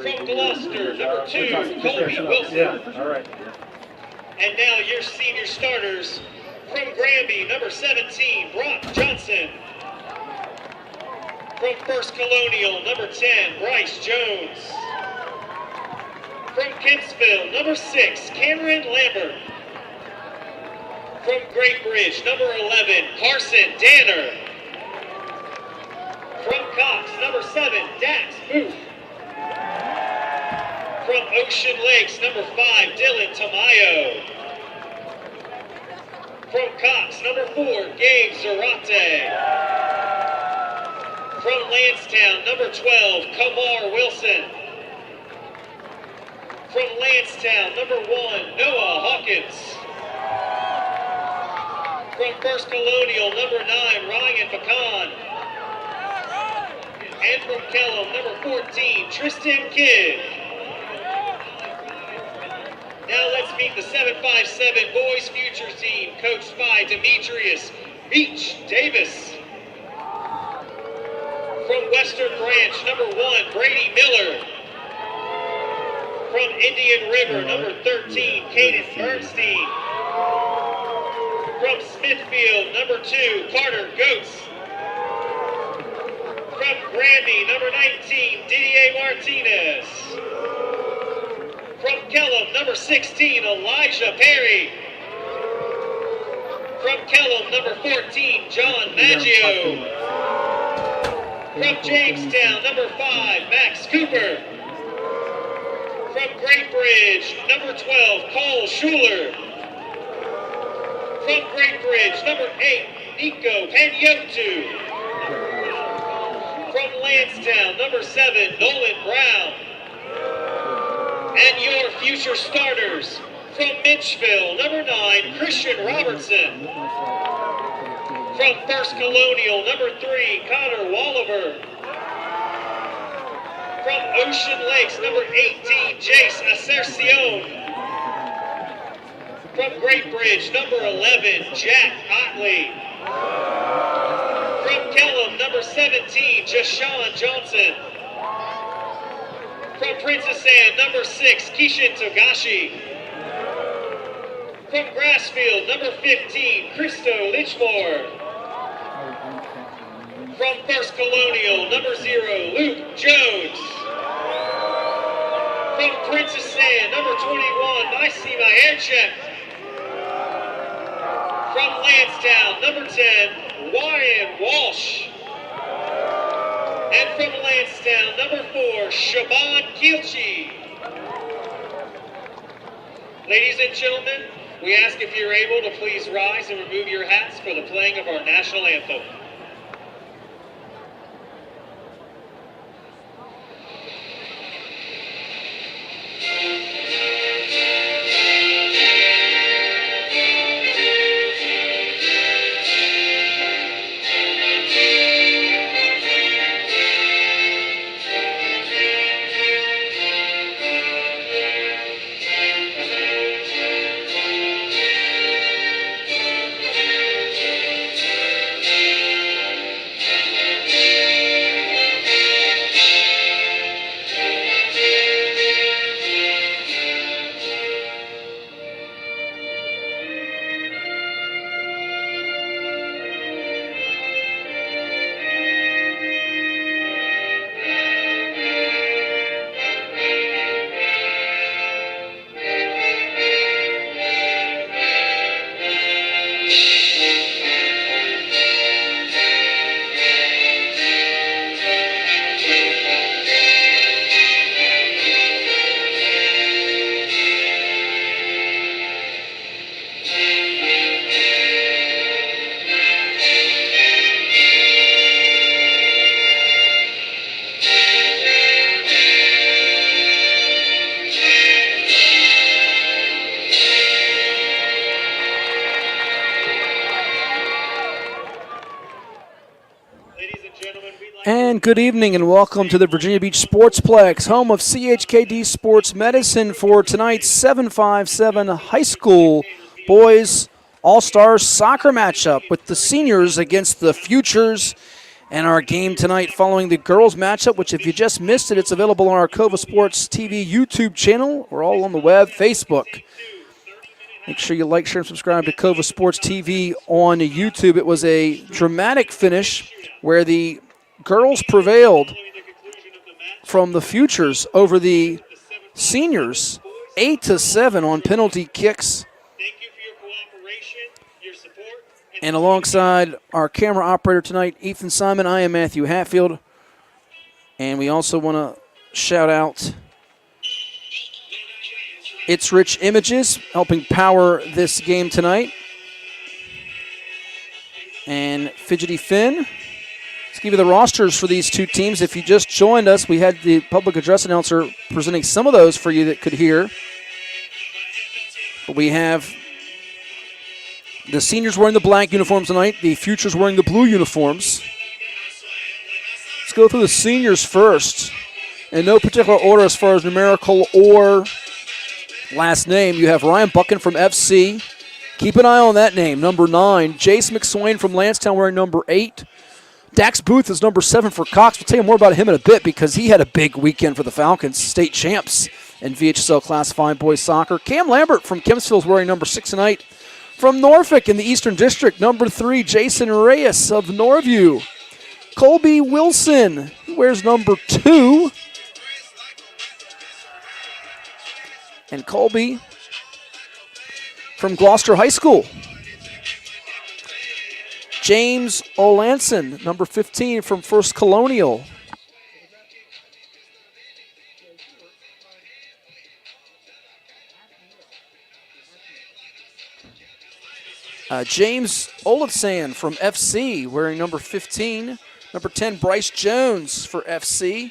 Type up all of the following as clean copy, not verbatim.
From Gloucester, number 2, Colby Wilson. Yeah, all right. And now your senior starters. From Granby, number 17, Brock Johnson. From First Colonial, number 10, Bryce Jones. From Kempsville, number 6, Cameron Lambert. From Great Bridge, number 11, Carson Danner. From Cox, number 7, Dax Booth. From Ocean Lakes, number 5, Dylan Tamayo. From Cox, number 4, Gabe Zarate. From Lansdowne, number 12, Kamar Wilson. From Lansdowne, number 1, Noah Hawkins. From First Colonial, number 9, Ryan Pecan. And from Kellum, number 14, Tristan Kidd. Now let's meet the 757 boys future team, coached by Demetrius Beach Davis. From Western Branch, number 1, Brady Miller. From Indian River, number 13, Caden Bernstein. From Smithfield, number 2, Carter Goetz. From Granby, number 19, Didier Martinez. From Kellum, number 16, Elijah Perry. From Kellum, number 14, John Maggio. From Jamestown, number 5, Max Cooper. From Great Bridge, number 12, Cole Schuler. From Great Bridge, number 8, Nico Panyotu. From Lansdowne, number 7, Nolan Brown. And your future starters, from Mitchville, number 9, Christian Robertson. From First Colonial, number 3, Connor Walliver. From Ocean Lakes, number 18, Jace Asercion. From Great Bridge, number 11, Jack Otley. From Kellum, number 17, Jashawn Johnson. From Princess Anne, number 6, Keishan Togashi. From Grassfield, number 15, Christo Litchmore. From First Colonial, number 0, Luke Jones. From Princess Anne, number 21, Naisima Aircheck. From Lansdowne, number 10, Ryan Walsh. And from Lansdowne, number 4, Shaban Kielchi. Ladies and gentlemen, we ask if you're able to please rise and remove your hats for the playing of our national anthem. And good evening and welcome to the Virginia Beach Sportsplex, home of CHKD Sports Medicine for tonight's 757 high school boys All-Star soccer matchup with the seniors against the futures. And our game tonight following the girls matchup, which if you just missed it, it's available on our CoVa Sports TV YouTube channel. We're all on the web, Facebook. Make sure you like, share, and subscribe to CoVa Sports TV on YouTube. It was a dramatic finish where the girls prevailed from the futures over the seniors, 8-7 on penalty kicks. Thank you for your cooperation, your support, And alongside our camera operator tonight, Ethan Simon, I am Matthew Hatfield. And we also want to shout out It's Rich Images, helping power this game tonight. And Fidgety Finn. Let's give you the rosters for these two teams. If you just joined us, we had the public address announcer presenting some of those for you that could hear. But we have the seniors wearing the black uniforms tonight, the futures wearing the blue uniforms. Let's go through the seniors first. In no particular order as far as numerical or last name, you have Ryan Buchan from FC. Keep an eye on that name, number 9. Jace McSwain from Lansdowne wearing number 8. Dax Booth is number 7 for Cox. We'll tell you more about him in a bit because he had a big weekend for the Falcons, state champs in VHSL Class 5 boys soccer. Cam Lambert from Kempsville is wearing number 6 tonight. From Norfolk in the Eastern District, number 3, Jason Reyes of Norview. Colby Wilson wears number 2. And Colby from Gloucester High School. James Olanson, number 15 from First Colonial. James Olitsan from FC, wearing number 15. Number 10, Bryce Jones for FC.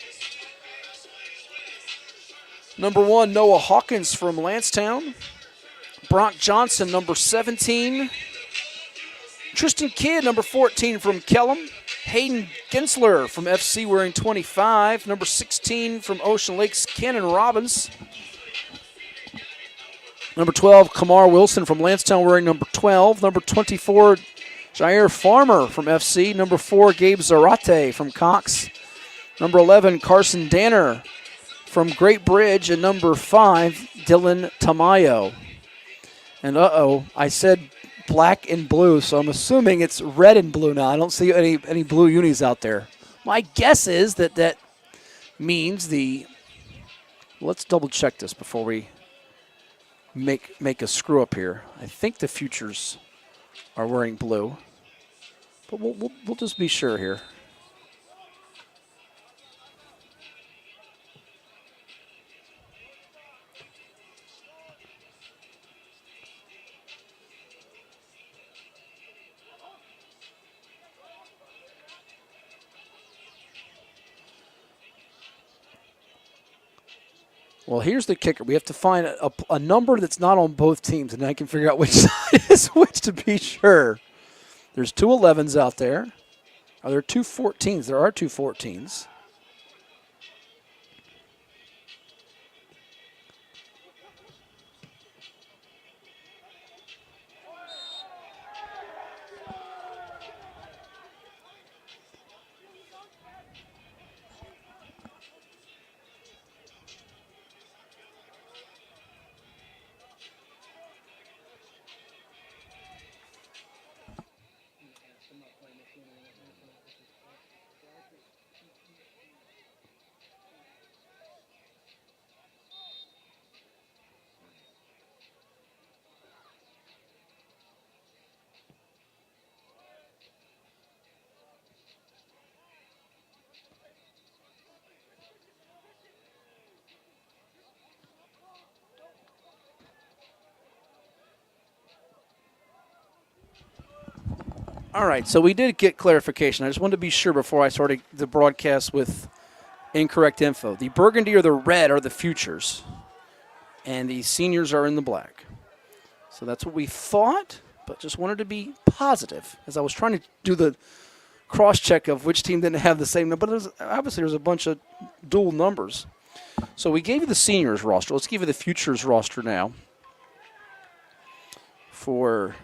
Number 1, Noah Hawkins from Lansdowne. Brock Johnson, number 17. Tristan Kidd, number 14 from Kellum. Hayden Gensler from FC wearing 25. Number 16 from Ocean Lakes, Cannon Robbins. Number 12, Kamar Wilson from Lansdowne wearing number 12. Number 24, Jair Farmer from FC. Number 4, Gabe Zarate from Cox. Number 11, Carson Danner from Great Bridge. And number 5, Dylan Tamayo. And I said black and blue, so I'm assuming it's red and blue now. I don't see any blue unis out there. My guess is that means the. Let's double check this before we make a screw up here. I think the futures are wearing blue, but we'll just be sure here. Well, here's the kicker. We have to find a number that's not on both teams, and I can figure out which side is which to be sure. There's 2 11s out there. Are there 2 14s? There are 2 14s. All right, so we did get clarification. I just wanted to be sure before I started the broadcast with incorrect info. The burgundy or the red are the futures, and the seniors are in the black. So that's what we thought, but just wanted to be positive as I was trying to do the cross-check of which team didn't have the same number. But obviously there's a bunch of dual numbers. So we gave you the seniors roster. Let's give you the futures roster now for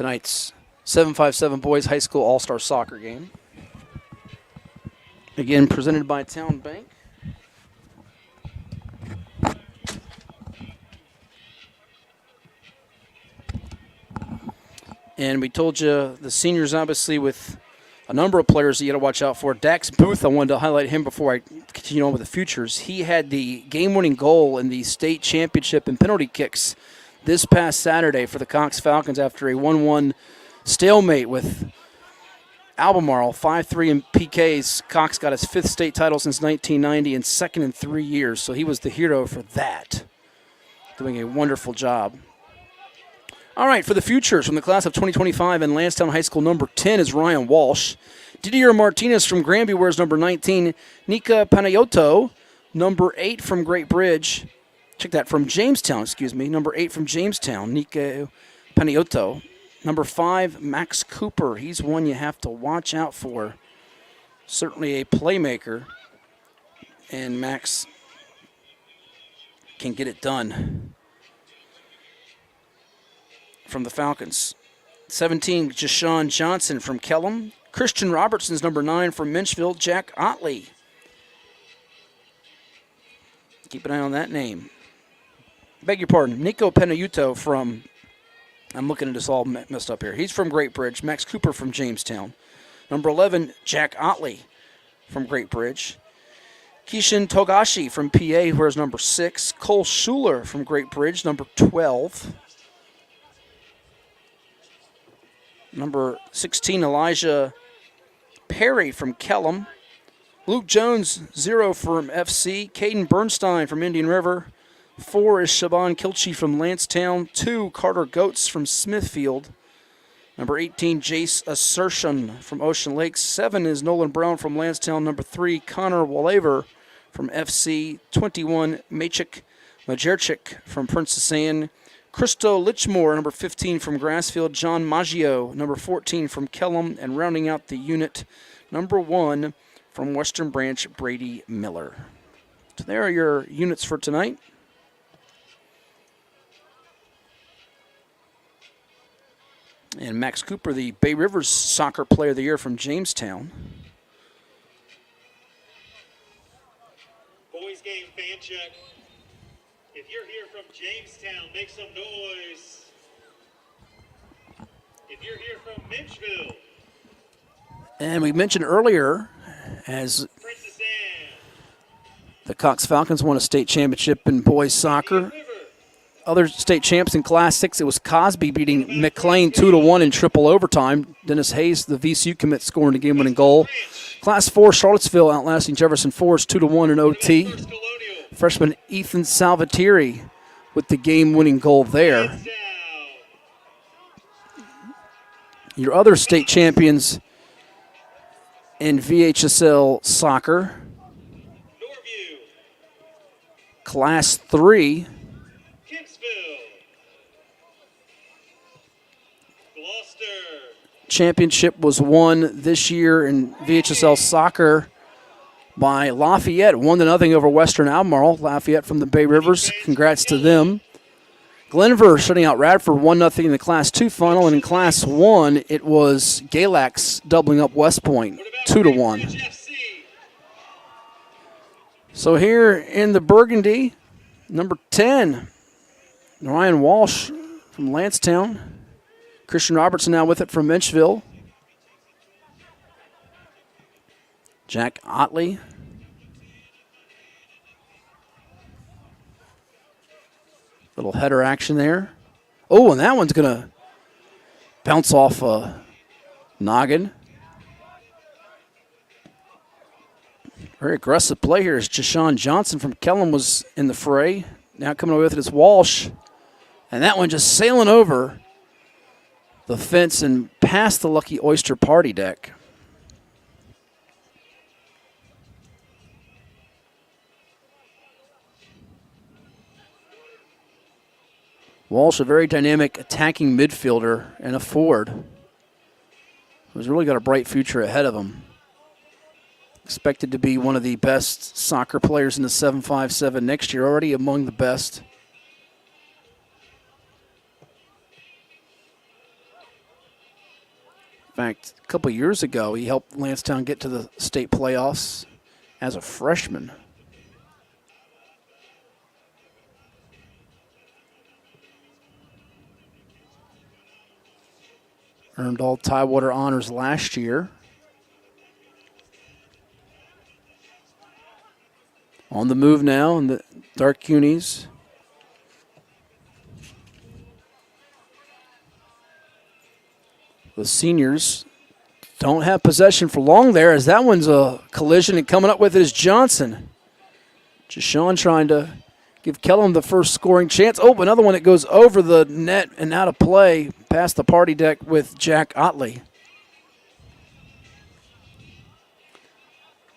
tonight's 757 Boys High School All-Star Soccer game. Again, presented by Town Bank. And we told you the seniors, obviously, with a number of players that you got to watch out for. Dax Booth, I wanted to highlight him before I continue on with the futures. He had the game-winning goal in the state championship in penalty kicks this past Saturday for the Cox Falcons after a 1-1 stalemate with Albemarle, 5-3 in PKs. Cox got his 5th state title since 1990 and 2nd in 3 years, so he was the hero for that, doing a wonderful job. All right, for the futures from the class of 2025 in Lansdowne High School, number 10 is Ryan Walsh. Didier Martinez from Granby wears number 19. Nika Panayoto, number 8 from Great Bridge. Check that, from Jamestown, number 8 from Jamestown, Nika Panayoto. Number 5, Max Cooper. He's one you have to watch out for. Certainly a playmaker, and Max can get it done. From the Falcons, 17, Jashawn Johnson from Kellum. Christian Robertson's number 9 from Minchville, Jack Otley. Keep an eye on that name. Beg your pardon, Nico Penayuto from, I'm looking at this all messed up here. He's from Great Bridge. Max Cooper from Jamestown. Number 11, Jack Otley from Great Bridge. Kishin Togashi from PA, wears number 6. Cole Schuler from Great Bridge, number 12. Number 16, Elijah Perry from Kellum. Luke Jones, 0 from FC. Caden Bernstein from Indian River. 4 is Shaban Kilchi from Lancetown. 2, Carter Goetz from Smithfield. Number 18, Jace Assertion from Ocean Lakes. 7 is Nolan Brown from Lancetown. Number 3, Connor Walaver from FC. 21, Majerchik from Princess Anne. Christo Lichmore, number 15 from Grassfield. John Maggio, number 14 from Kellum. And rounding out the unit, number 1 from Western Branch, Brady Miller. So there are your units for tonight. And Max Cooper, the Bay Rivers Soccer Player of the Year from Jamestown. Boys game fan check. If you're here from Jamestown, make some noise. If you're here from Minchville. And we mentioned earlier, as Princess Anne. the Cox Falcons won a state championship in boys soccer. Other state champs in Class 6, it was Cosby beating McLean 2-1 in triple overtime. Dennis Hayes, the VCU commit, scoring the game-winning goal. Class 4, Charlottesville outlasting Jefferson Forest 2-1 in OT. Freshman Ethan Salvatierri with the game-winning goal there. Your other state champions in VHSL soccer. Class 3. Championship was won this year in VHSL soccer by Lafayette, 1-0 over Western Albemarle. Lafayette from the Bay Rivers, congrats to them. Glenver shutting out Radford 1-0 in the Class 2 final, and in Class 1 it was Galax doubling up West Point 2-1. So here in the Burgundy, number 10, Ryan Walsh from Lancetown. Christian Robertson now with it from Minchville. Jack Otley. Little header action there. Oh, and that one's going to bounce off a noggin. Very aggressive play here as Jashawn Johnson from Kellum was in the fray. Now coming away with it is Walsh. And that one just sailing over the fence and past the Lucky Oyster party deck. Walsh, a very dynamic attacking midfielder and a forward, who's really got a bright future ahead of him. Expected to be one of the best soccer players in the 757 next year, already among the best. fact, a couple years ago, he helped Lansdowne get to the state playoffs as a freshman. Earned all Tidewater honors last year. On the move now in the dark unis. The seniors don't have possession for long there, as that one's a collision, and coming up with it is Johnson. Jashawn trying to give Kellum the first scoring chance. Oh, another one that goes over the net and out of play past the party deck with Jack Otley.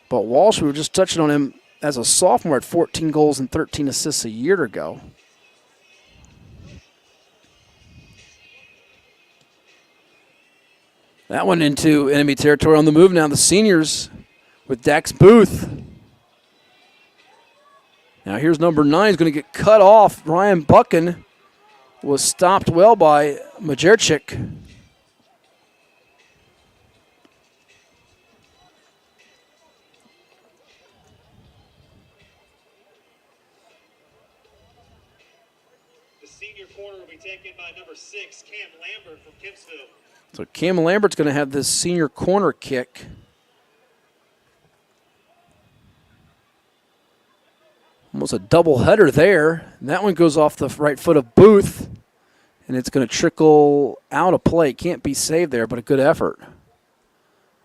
But Walsh, we were just touching on him as a sophomore, at 14 goals and 13 assists a year ago. That one into enemy territory. On the move now, the seniors with Dax Booth. Now here's number 9. He's going to get cut off. Ryan Buchan was stopped well by Majerchik. The senior corner will be taken by number 6, Cam Lambert from Kempsville. So Cam Lambert's going to have this senior corner kick. Almost a double header there. And that one goes off the right foot of Booth, and it's going to trickle out of play. Can't be saved there, but a good effort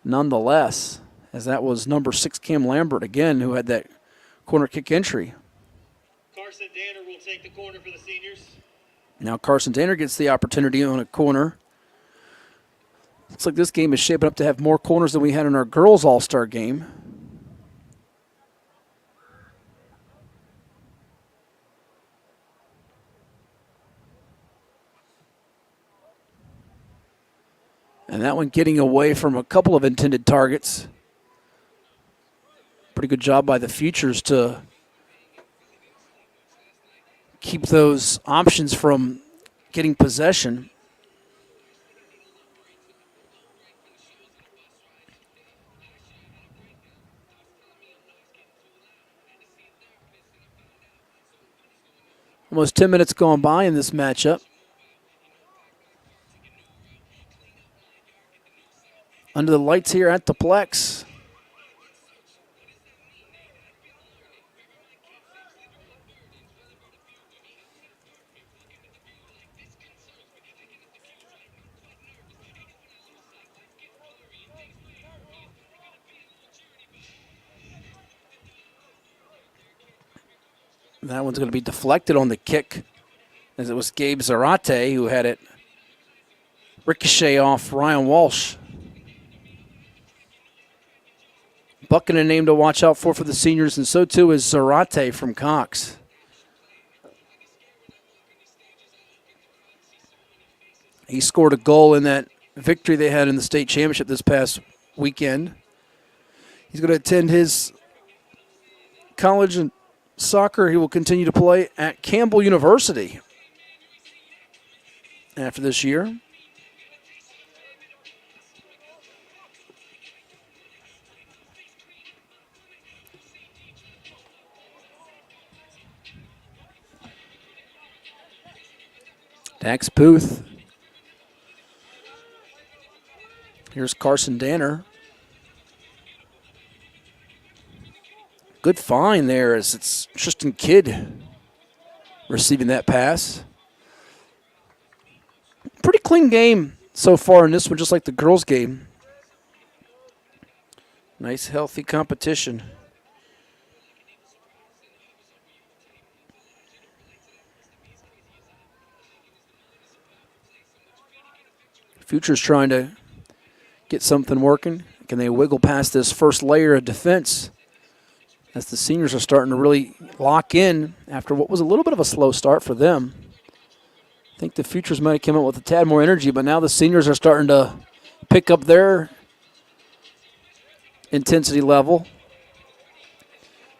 nonetheless, as that was number 6 Cam Lambert again, who had that corner kick entry. Carson Danner will take the corner for the seniors. Now Carson Danner gets the opportunity on a corner. Looks like this game is shaping up to have more corners than we had in our girls' All-Star game. And that one getting away from a couple of intended targets. Pretty good job by the Futures to keep those options from getting possession. Almost 10 minutes gone by in this matchup. Under the lights here at the Plex. That one's going to be deflected on the kick, as it was Gabe Zarate who had it ricochet off Ryan Walsh. Buchan a name to watch out for the seniors, and so too is Zarate from Cox. He scored a goal in that victory they had in the state championship this past weekend. He's going to attend his college and soccer. He will continue to play at Campbell University after this year. Dax Booth. Here's Carson Danner. Good find there, as it's Tristan Kidd receiving that pass. Pretty clean game so far in this one, just like the girls' game. Nice, healthy competition. Futures trying to get something working. Can they wiggle past this first layer of defense, as the seniors are starting to really lock in after what was a little bit of a slow start for them? I think the Futures might have come out with a tad more energy, but now the seniors are starting to pick up their intensity level.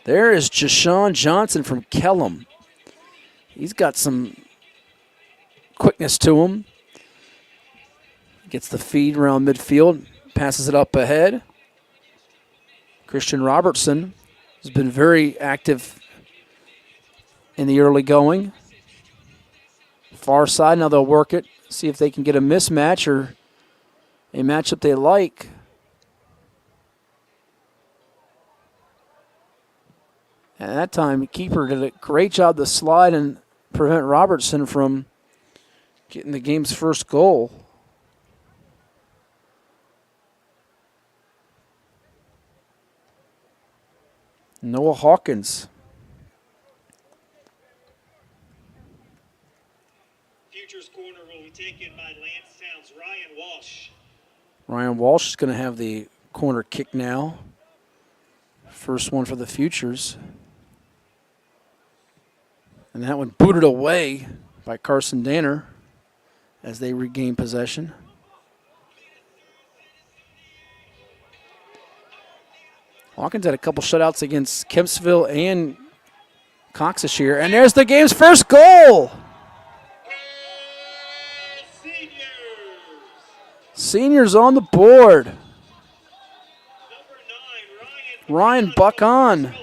There is Jashawn Johnson from Kellum. He's got some quickness to him. Gets the feed around midfield, passes it up ahead. Christian Robertson has been very active in the early going. Far side, now they'll work it, see if they can get a mismatch or a matchup they like. And that time, the keeper did a great job to slide and prevent Robertson from getting the game's first goal. Noah Hawkins. Futures corner will be taken by Lansdowne's Ryan Walsh. Ryan Walsh is going to have the corner kick now. First one for the Futures. And that one booted away by Carson Danner as they regain possession. Hawkins had a couple shutouts against Kempsville and Cox this year. And there's the game's first goal. Seniors on the board. Number 9, Ryan Buckon.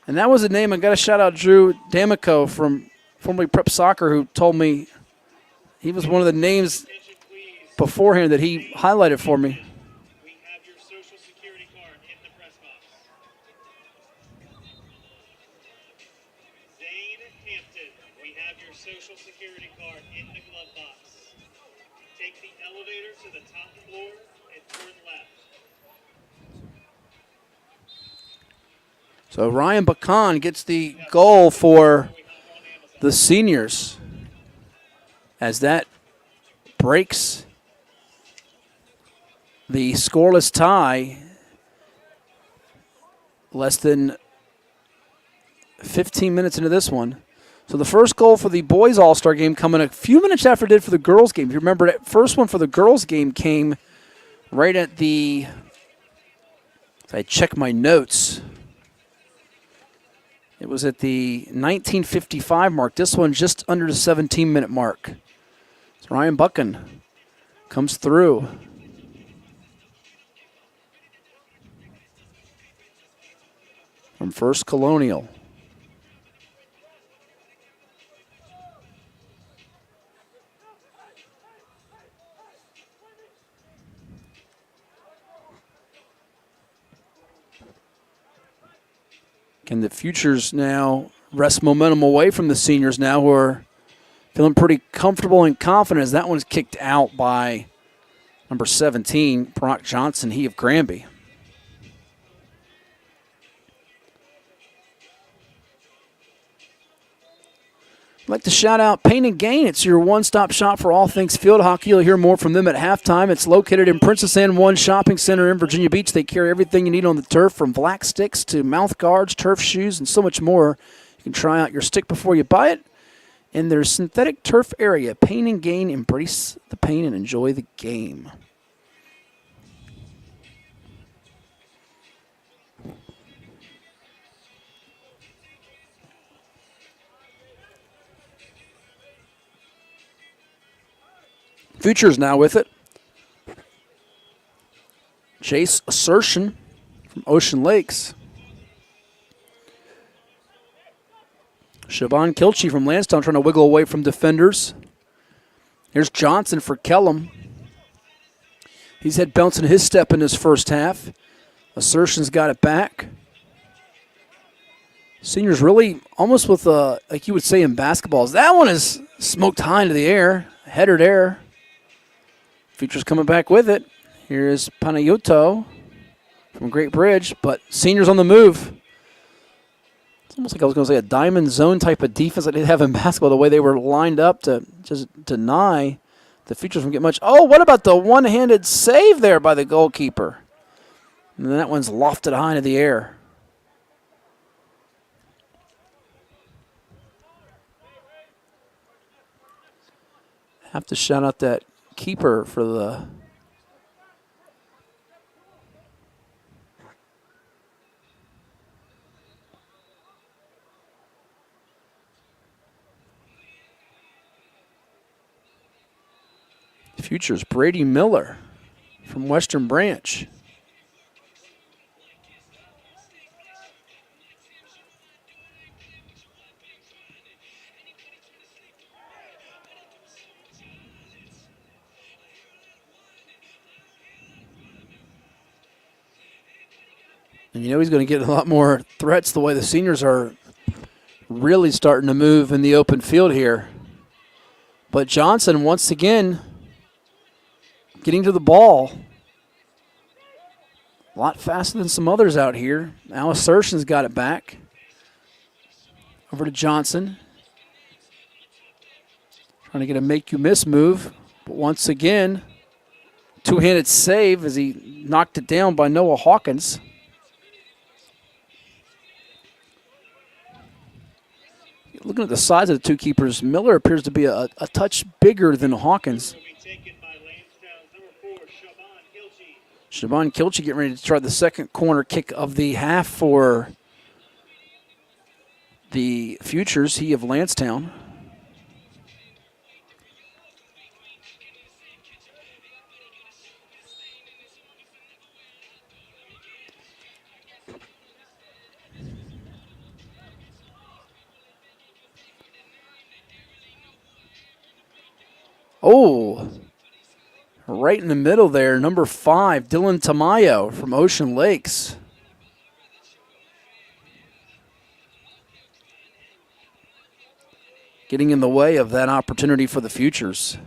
And that was a name, I got to shout out Drew D'Amico from formerly Prep Soccer, who told me he was one of the names beforehand that he highlighted for me. We have your social security card in the press box. Zane Hampton, we have your social security card in the glove box. Take the elevator to the top floor and turn left. So Ryan Buckon gets the goal for the Seniors as that breaks the scoreless tie. Less than 15 minutes into this one. So the first goal for the boys All-Star game coming a few minutes after it did for the girls game. If you remember, that first one for the girls game came right at the, if I check my notes, it was at the 1955 mark. This one just under the 17-minute mark. So Ryan Buchan comes through. From First Colonial. Can the Futures now wrest momentum away from the Seniors now, who are feeling pretty comfortable and confident as that one's kicked out by number 17, Brock Johnson, he of Granby. I'd like to shout out Pain and Gain. It's your one-stop shop for all things field hockey. You'll hear more from them at halftime. It's located in Princess Anne 1 Shopping Center in Virginia Beach. They carry everything you need on the turf, from black sticks to mouth guards, turf shoes, and so much more. You can try out your stick before you buy it. In their synthetic turf area, Pain and Gain, embrace the pain and enjoy the game. Futures now with it. Chase Assertion from Ocean Lakes. Siobhan Kilchie from Lansdowne trying to wiggle away from defenders. Here's Johnson for Kellum. He's had bouncing his step in his first half. Assertion's got it back. Seniors really almost with, like you would say in basketballs, that one is smoked high into the air, header there. Futures coming back with it. Here's Panayoto from Great Bridge, but Seniors on the move. It's almost like I was going to say a diamond zone type of defense that they have in basketball, the way they were lined up to just deny the Futures from getting much. Oh, what about the one-handed save there by the goalkeeper? And that one's lofted high into the air. Have to shout out that keeper for the Futures, Brady Miller from Western Branch. And you know he's going to get a lot more threats the way the seniors are really starting to move in the open field here. But Johnson, once again, getting to the ball. A lot faster than some others out here. Now Assertion's got it back. Over to Johnson. Trying to get a make-you-miss move. But once again, two-handed save as he knocked it down by Noah Hawkins. Looking at the size of the two keepers, Miller appears to be a touch bigger than Hawkins. Shaban Kilchie getting ready to try the second corner kick of the half for the Futures, he of Lansdowne. Oh, right in the middle there, number 5, Dylan Tamayo from Ocean Lakes. Getting in the way of that opportunity for the Futures.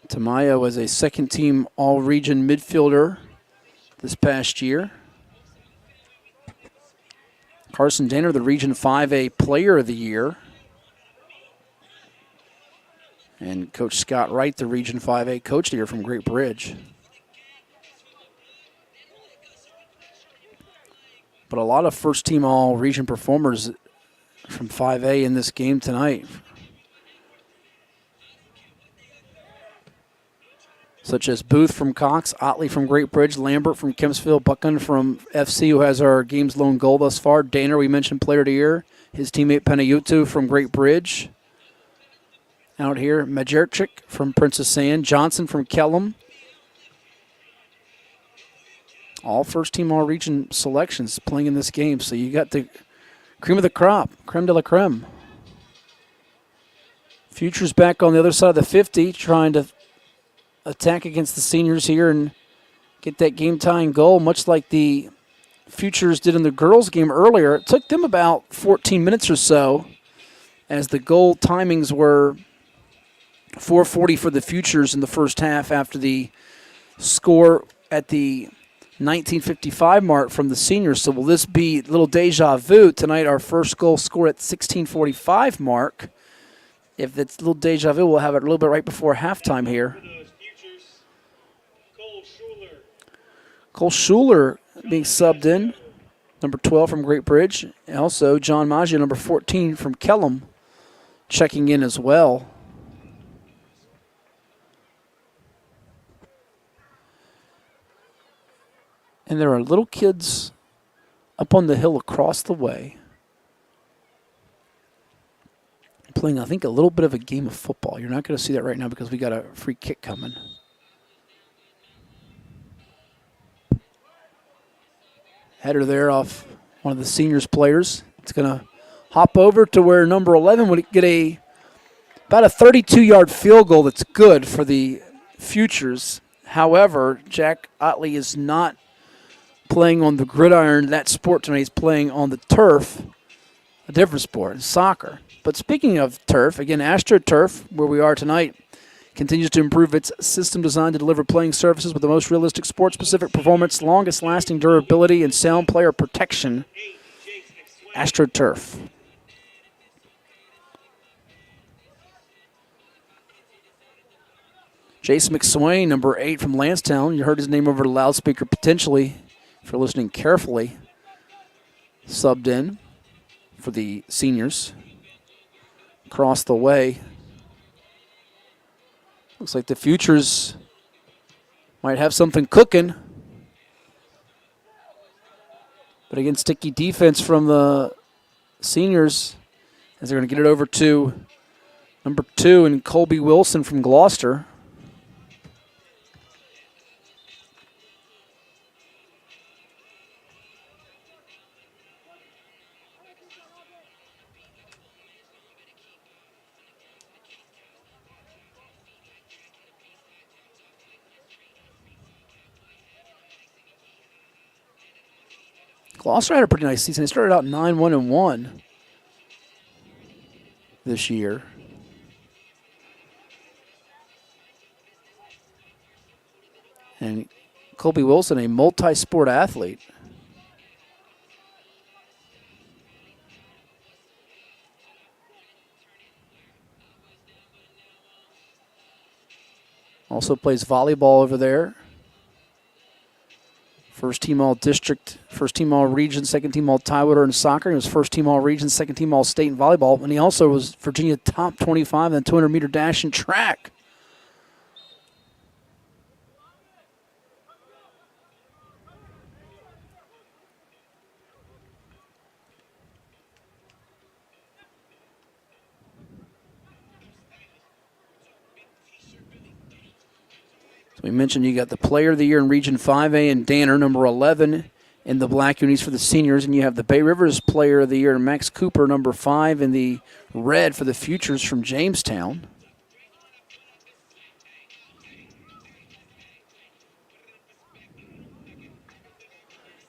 Tamayo was a second-team all-region midfielder this past year. Carson Danner, the Region 5A Player of the Year. And Coach Scott Wright, the Region 5A Coach of the Year from Great Bridge. But a lot of first-team all-region performers from 5A in this game tonight. Such as Booth from Cox, Otley from Great Bridge, Lambert from Kempsville, Buchan from FC, who has our game's lone goal thus far. Danner, we mentioned, Player of the Year. His teammate Penayutu from Great Bridge. Out here, Majerchik from Princess Anne, Johnson from Kellum. All first-team all-region selections playing in this game. So you got the cream of the crop, creme de la creme. Futures back on the other side of the 50, trying to attack against the seniors here and get that game-tying goal, much like the Futures did in the girls' game earlier. It took them about 14 minutes or so, as the goal timings were 4:40 for the Futures in the first half after the score at the 19:55 mark from the seniors. So will this be a little deja vu? Tonight our first goal scored at 16:45 mark. If it's a little deja vu, we'll have it a little bit right before halftime here. Cole Schuler being subbed in, number 12 from Great Bridge. And also John Maggio, number 14 from Kellum, checking in as well. And there are little kids up on the hill across the way playing, I think, a little bit of a game of football. You're not going to see that right now because we got a free kick coming. Header there off one of the seniors players. It's going to hop over to where number 11 would get about a 32-yard field goal that's good for the Futures. However, Jack Otley is not playing on the gridiron, that sport tonight. He's playing on the turf, a different sport, soccer. But speaking of turf, again, AstroTurf, where we are tonight, continues to improve its system designed to deliver playing surfaces with the most realistic sport-specific performance, longest-lasting durability, and sound player protection. AstroTurf. Jason McSwain, number 8 from Lansdowne. You heard his name over the loudspeaker potentially, if you're listening carefully. subbed in for the seniors. Across the way. Looks like the Futures might have something cooking. But again, sticky defense from the seniors as they're going to get it over to number 2 and Colby Wilson from Gloucester. Gloucester had a pretty nice season. They started out 9-1-1 this year. And Colby Wilson, a multi-sport athlete. Also plays volleyball over there. First team All-District, first team All-Region, second team All-Tidewater in soccer. He was first team All-Region, second team All-State in volleyball. And he also was Virginia top 25 in the 200-meter dash and track. We mentioned you got the Player of the Year in Region 5A in Danner, number 11 in the black unis for the seniors, and you have the Bay Rivers Player of the Year, Max Cooper, number 5 in the red for the Futures from Jamestown.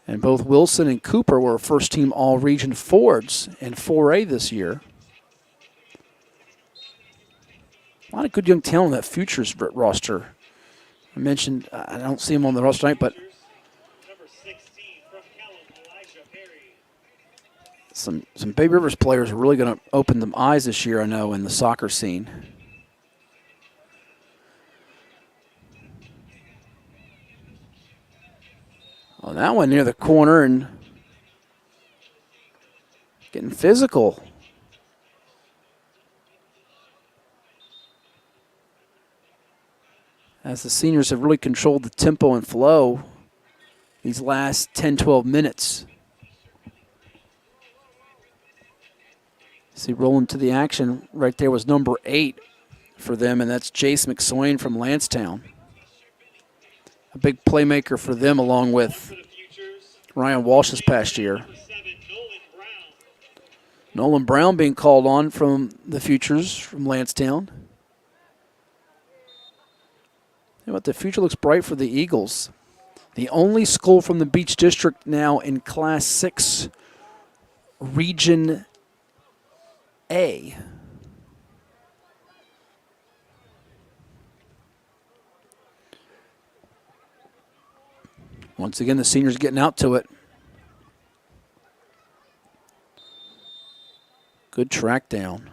And both Wilson and Cooper were first-team All-Region forwards in 4A this year. A lot of good young talent on that Futures roster. I mentioned, I don't see him on the roster tonight, but some Bay Rivers players are really going to open them eyes this year, I know, in the soccer scene. Oh, that one near the corner and getting physical. As the seniors have really controlled the tempo and flow these last 10, 12 minutes. See, rolling to the action right there was number 8 for them, and that's Jace McSwain from Lansdowne. A big playmaker for them along with Ryan Walsh this past year. Nolan Brown being called on from the Futures from Lansdowne. You know what, the future looks bright for the Eagles. The only school from the Beach District now in Class 6 Region A. Once again, the seniors getting out to it. Good track down.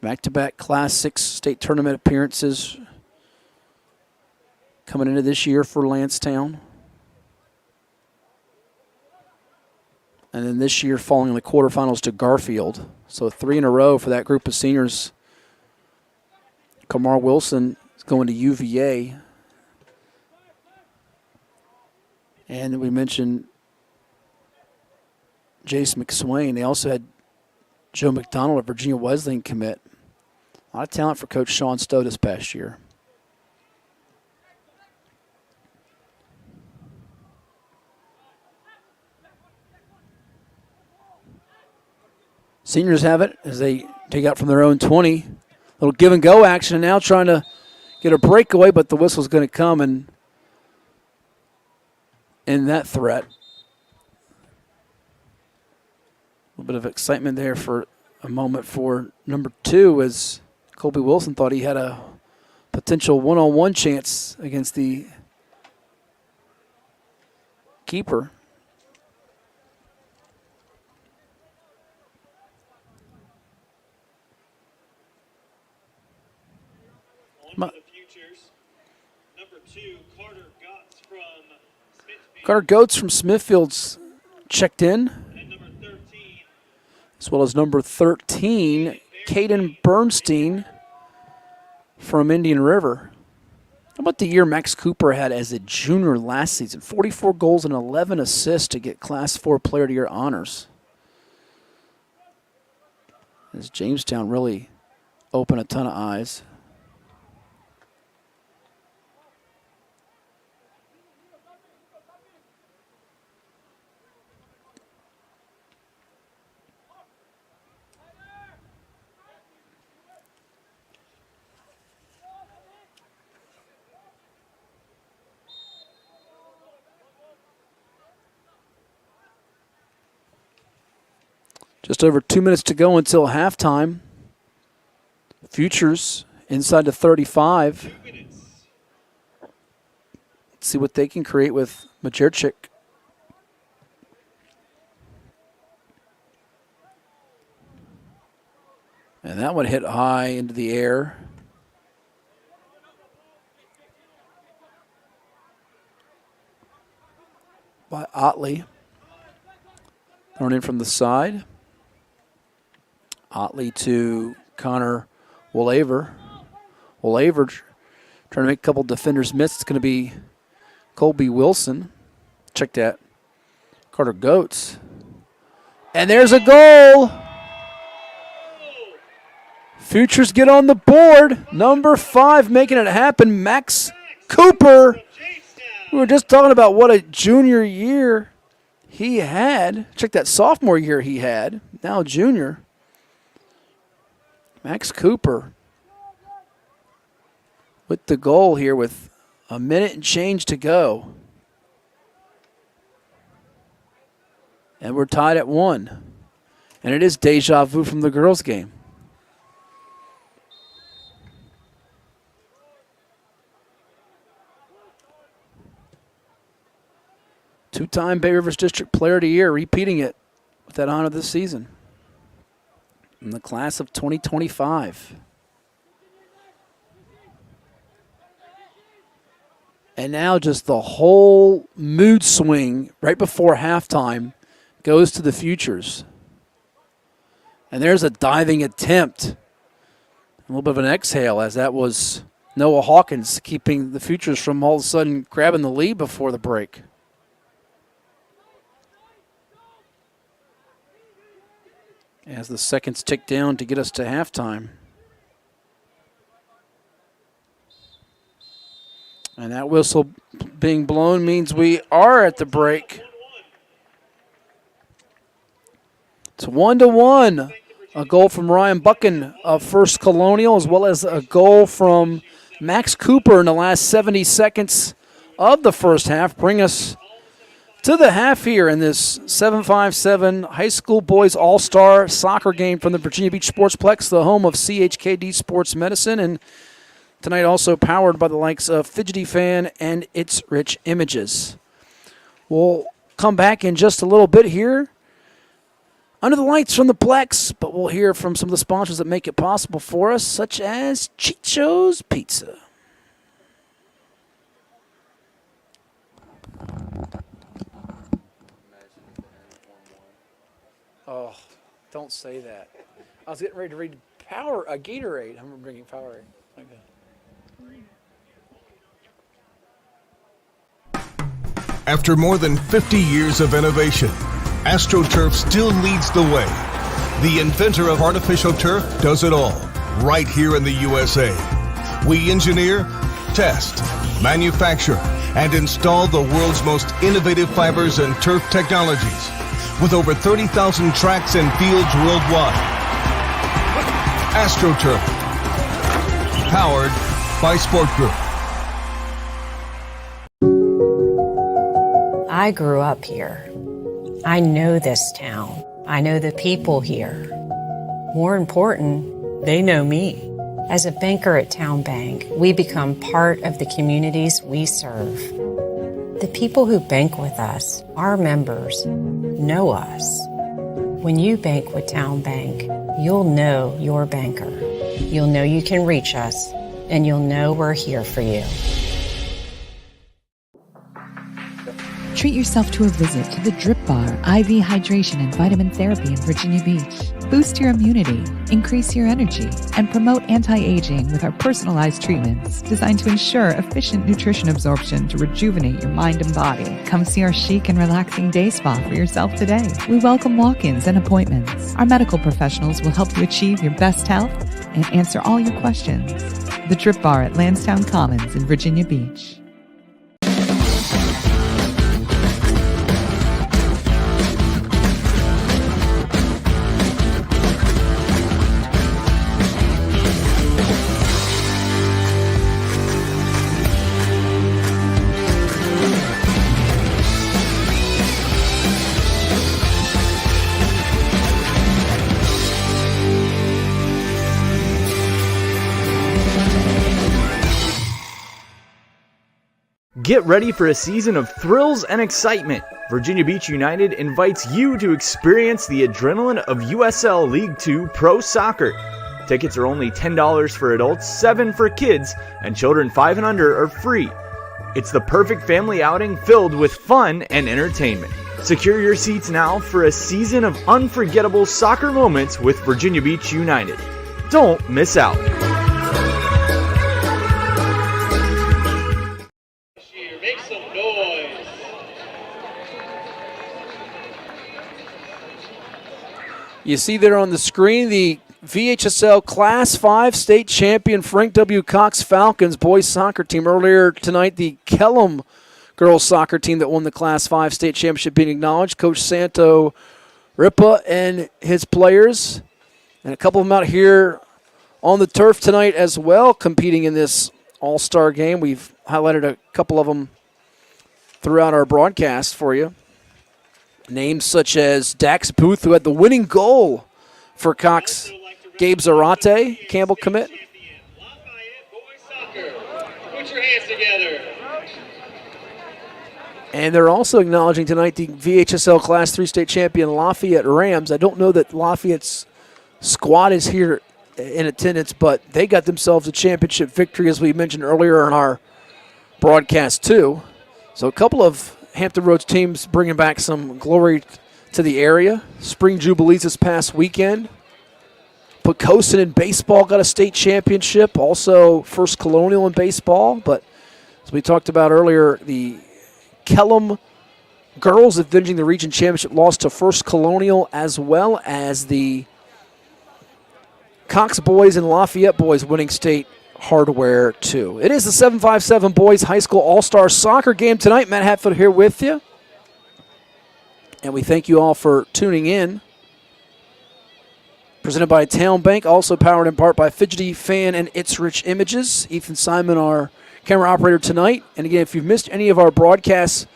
Back-to-back Class 6 state tournament appearances coming into this year for Lansdowne. And then this year falling in the quarterfinals to Garfield. So 3 in a row for that group of seniors. Kamar Wilson is going to UVA. And we mentioned Jace McSwain. They also had Joe McDonald, a Virginia Wesleyan commit. A lot of talent for Coach Sean Stowe this past year. Seniors have it as they take out from their own 20. Little give and go action, and now trying to get a breakaway, but the whistle's going to come and end that threat. A little bit of excitement there for a moment for number 2 as Colby Wilson thought he had a potential one-on-one chance against the keeper. On for the Futures, number 2, Carter Gotts. Carter Goetz from Smithfield's checked in, And number 13, as well as number 13, Caden Bernstein from Indian River. How about the year Max Cooper had as a junior last season? 44 goals and 11 assists to get Class 4 Player of the Year honors. As Jamestown really opened a ton of eyes. Just over 2 minutes to go until halftime. Futures inside the 35. 2 minutes. Let's see what they can create with Majerchik. And that one hit high into the air. By Otley. Thrown in from the side. Otley to Connor Woolaver. Woolaver trying to make a couple defenders miss. It's going to be Colby Wilson. Check that. Carter Goetz. And there's a goal. Futures get on the board. Number 5 making it happen. Max Cooper. Jamestown. We were just talking about what a junior year he had. Check that sophomore year he had. Now junior. Max Cooper with the goal here with a minute and change to go. And we're tied at 1. And it is deja vu from the girls' game. Two-time Bay Rivers District Player of the Year, repeating it with that honor this season. In the class of 2025. And now just the whole mood swing right before halftime goes to the Futures. And there's a diving attempt. A little bit of an exhale as that was Noah Hawkins keeping the Futures from all of a sudden grabbing the lead before the break. As the seconds tick down to get us to halftime. And that whistle being blown means we are at the break. It's 1-1. A goal from Ryan Buchan of First Colonial, as well as a goal from Max Cooper in the last 70 seconds of the first half. Bring us to the half here in this 757 High School Boys All-Star Soccer game from the Virginia Beach Sportsplex, the home of CHKD Sports Medicine, and tonight also powered by the likes of Fidgety Fan and It's Rich Images. We'll come back in just a little bit here under the lights from the Plex, but we'll hear from some of the sponsors that make it possible for us, such as Chicho's Pizza. Oh, don't say that. I was getting ready to read Gatorade. I'm bringing Powerade. Okay. After more than 50 years of innovation, AstroTurf still leads the way. The inventor of artificial turf does it all, right here in the USA. We engineer, test, manufacture, and install the world's most innovative fibers and turf technologies, with over 30,000 tracks and fields worldwide. AstroTurf, powered by Sport Group. I grew up here. I know this town. I know the people here. More important, they know me. As a banker at Town Bank, we become part of the communities we serve. The people who bank with us, our members, know us. When you bank with Town Bank, you'll know your banker. You'll know you can reach us, and you'll know we're here for you. Treat yourself to a visit to the Drip Bar IV Hydration and Vitamin Therapy in Virginia Beach. Boost your immunity, increase your energy, and promote anti-aging with our personalized treatments designed to ensure efficient nutrition absorption to rejuvenate your mind and body. Come see our chic and relaxing day spa for yourself today. We welcome walk-ins and appointments. Our medical professionals will help you achieve your best health and answer all your questions. The Drip Bar at Lansdowne Commons in Virginia Beach. Get ready for a season of thrills and excitement. Virginia Beach United invites you to experience the adrenaline of USL League 2 Pro Soccer. Tickets are only $10 for adults, $7 for kids, and children 5 and under are free. It's the perfect family outing filled with fun and entertainment. Secure your seats now for a season of unforgettable soccer moments with Virginia Beach United. Don't miss out. Make some noise. You see there on the screen the VHSL Class 5 state champion Frank W. Cox Falcons boys soccer team. Earlier tonight, the Kellum girls soccer team that won the Class 5 state championship being acknowledged. Coach Santo Ripa and his players, and a couple of them out here on the turf tonight as well, competing in this All-Star game. We've highlighted a couple of them throughout our broadcast for you. Names such as Dax Booth, who had the winning goal for Cox. Gabe Zarate, Campbell commit. Put your hands together. And they're also acknowledging tonight the VHSL Class 3 state champion Lafayette Rams. I don't know that Lafayette's squad is here in attendance, but they got themselves a championship victory, as we mentioned earlier in our broadcast too. So a couple of Hampton Roads teams bringing back some glory to the area. Spring Jubilees this past weekend. Pocosin in baseball got a state championship. Also First Colonial in baseball. But as we talked about earlier, the Kellum girls avenging the region championship lost to First Colonial, as well as the Cox boys and Lafayette boys winning state hardware too. It is the 757 Boys High School All-Star Soccer game tonight. Matt Hatfield here with you. And we thank you all for tuning in. Presented by Town Bank, also powered in part by Fidgety Fan and It's Rich Images. Ethan Simon, our camera operator tonight. And again, if you've missed any of our broadcasts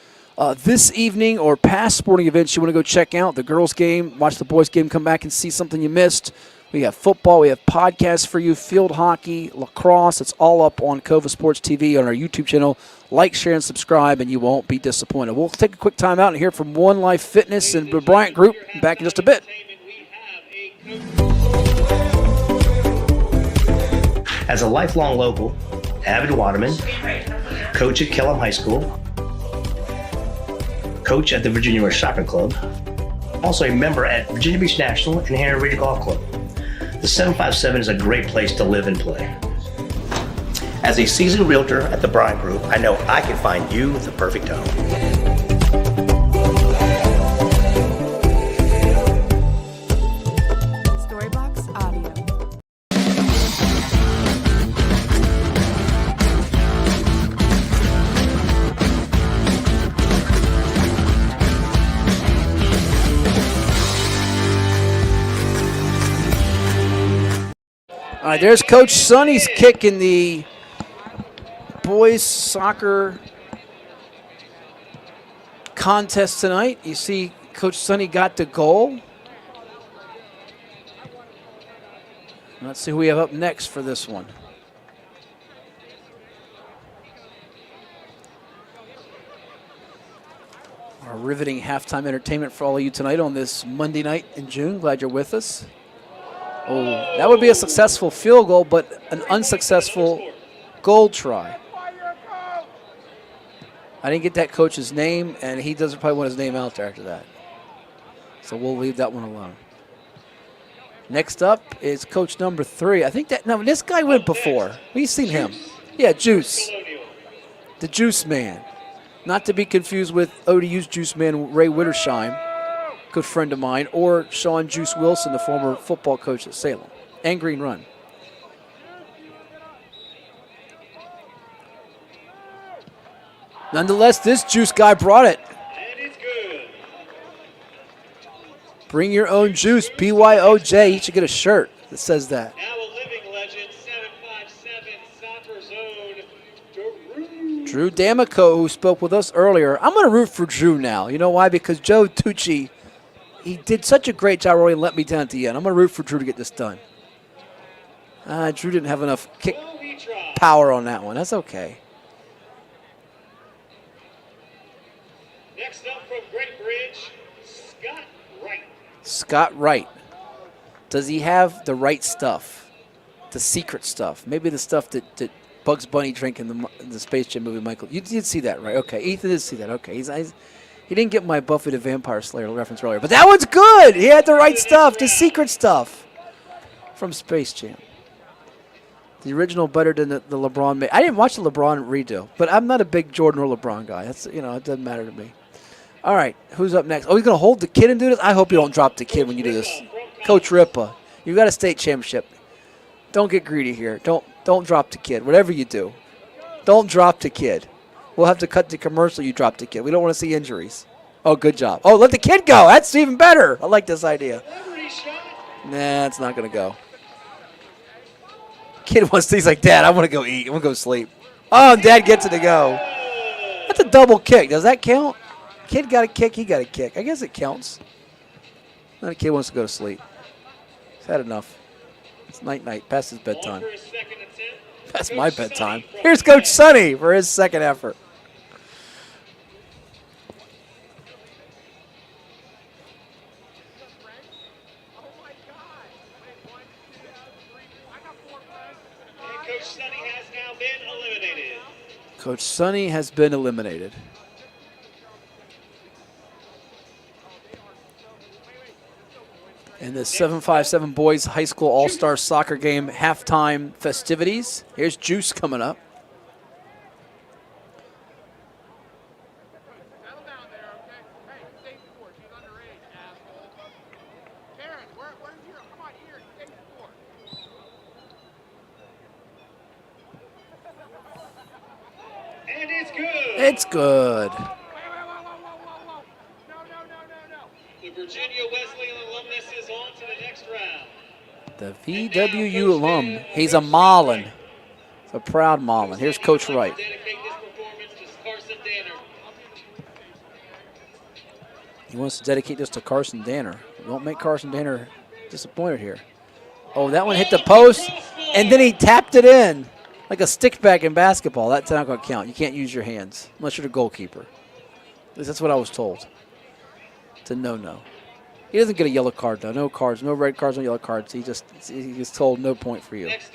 this evening or past sporting events you want to go check out, the girls game, watch the boys game, come back and see something you missed. We have football, we have podcasts for you, field hockey, lacrosse. It's all up on CoVa Sports TV on our YouTube channel. Like, share, and subscribe, and you won't be disappointed. We'll take a quick time out and hear from One Life Fitness and the Bryant Group back in just a bit. As a lifelong local, avid waterman, coach at Kellum High School, coach at the Virginia Rush Soccer Club, also a member at Virginia Beach National and Henry Reed Golf Club. The 757 is a great place to live and play. As a seasoned realtor at the Bryant Group, I know I can find you the perfect home. Storybox Audio. All right, there's Coach Sonny's kick in the boys soccer contest tonight. You see Coach Sonny got the goal. Let's see who we have up next for this one. Our riveting halftime entertainment for all of you tonight on this Monday night in June. Glad you're with us. Oh, that would be a successful field goal, but an unsuccessful goal try. I didn't get that coach's name, and he doesn't probably want his name out there after that. So we'll leave that one alone. Next up is coach number 3. I think this guy went before. We've seen him. Yeah, Juice. The Juice Man. Not to be confused with ODU's Juice Man, Ray Wittersheim, good friend of mine, or Sean Juice Wilson, the former football coach at Salem, and Green Run. Nonetheless, this Juice guy brought it. And it's good. Bring your own juice, BYOJ. He should get a shirt that says that. Now a living legend, 757 Soccer Zone, Drew D'Amico, who spoke with us earlier. I'm going to root for Drew now. You know why? Because Joe Tucci, he did such a great job early and let me down at the end. I'm going to root for Drew to get this done. Drew didn't have enough kick power on that one. That's okay. Next up from Great Bridge, Scott Wright. Scott Wright. Does he have the right stuff? The secret stuff? Maybe the stuff that Bugs Bunny drank in the Space Jam movie, Michael. You did see that, right? Okay. Ethan did see that. Okay. He didn't get my Buffy the Vampire Slayer reference earlier. But that one's good. He had the right stuff. The secret stuff from Space Jam. The original better than the LeBron. I didn't watch the LeBron redo, but I'm not a big Jordan or LeBron guy. That's, it doesn't matter to me. All right, who's up next? Oh, he's going to hold the kid and do this? I hope you don't drop the kid when you do this. Coach Ripa, you've got a state championship. Don't get greedy here. Don't drop the kid, whatever you do. Don't drop the kid. We'll have to cut the commercial you drop the kid. We don't want to see injuries. Oh, good job. Oh, let the kid go. That's even better. I like this idea. Nah, it's not going to go. Kid wants to, he's like, Dad, I want to go eat. I want to go sleep. Oh, Dad gets it to go. That's a double kick. Does that count? Kid got a kick, he got a kick. I guess it counts. Now the kid wants to go to sleep. He's had enough. It's night-night, past his bedtime. Past my bedtime. Here's Coach Sonny for his second effort. And Coach Sonny has now been eliminated. Coach Sonny has been eliminated. In the 757 Boys High School All-Star Soccer Game halftime festivities. Here's Juice coming up. And it's good. It's good. The Virginia Wesleyan alumnus is on to the next round. The VWU alum. He's a Marlin. He's a proud Marlin. Here's Coach Wright. Dedicate this performance to Carson Danner. He wants to dedicate this to Carson Danner. We won't make Carson Danner disappointed here. Oh, that one hit the post, and then he tapped it in like a stick back in basketball. That's not going to count. You can't use your hands unless you're the goalkeeper. At least that's what I was told. It's a no-no. He doesn't get a yellow card, though. No cards, no red cards, no yellow cards. He gets told no point for you. Next up,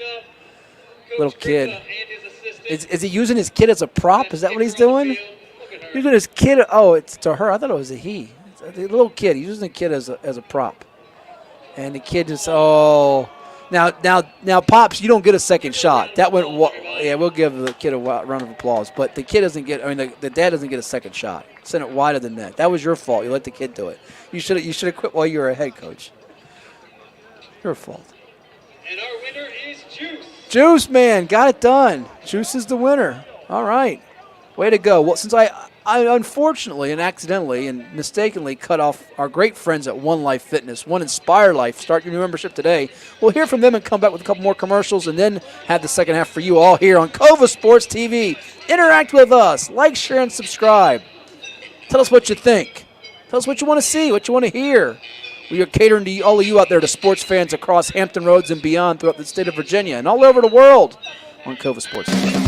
Coach Little kid. Kripa and his assistant. Is he using his kid as a prop? Is that what he's doing? Look at her. He's using his kid. Oh, it's to her. I thought it was a he. It's a little kid. He's using the kid as a prop. And the kid just, Now, Pops, you don't get a second shot. That went, yeah, we'll give the kid a round of applause. But the kid doesn't get, the dad doesn't get a second shot. Send it wide of the net. That was your fault. You let the kid do it. You should have quit while you were a head coach. Your fault. And our winner is Juice. Juice, man, got it done. Juice is the winner. All right. Way to go. Well, since I unfortunately and accidentally and mistakenly cut off our great friends at One Life Fitness, One Inspire Life, start your new membership today. We'll hear from them and come back with a couple more commercials and then have the second half for you all here on CoVa Sports TV. Interact with us. Like, share, and subscribe. Tell us what you think. Tell us what you want to see, what you want to hear. We are catering to all of you out there, to sports fans across Hampton Roads and beyond throughout the state of Virginia and all over the world on CoVa Sports TV.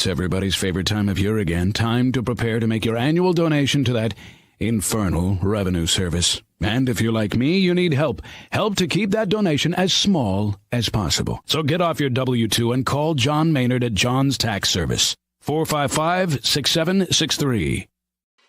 It's everybody's favorite time of year again. Time to prepare to make your annual donation to that infernal revenue service. And if you're like me, you need help. Help to keep that donation as small as possible. So get off your W-2 and call John Maynard at John's Tax Service. 455-6763.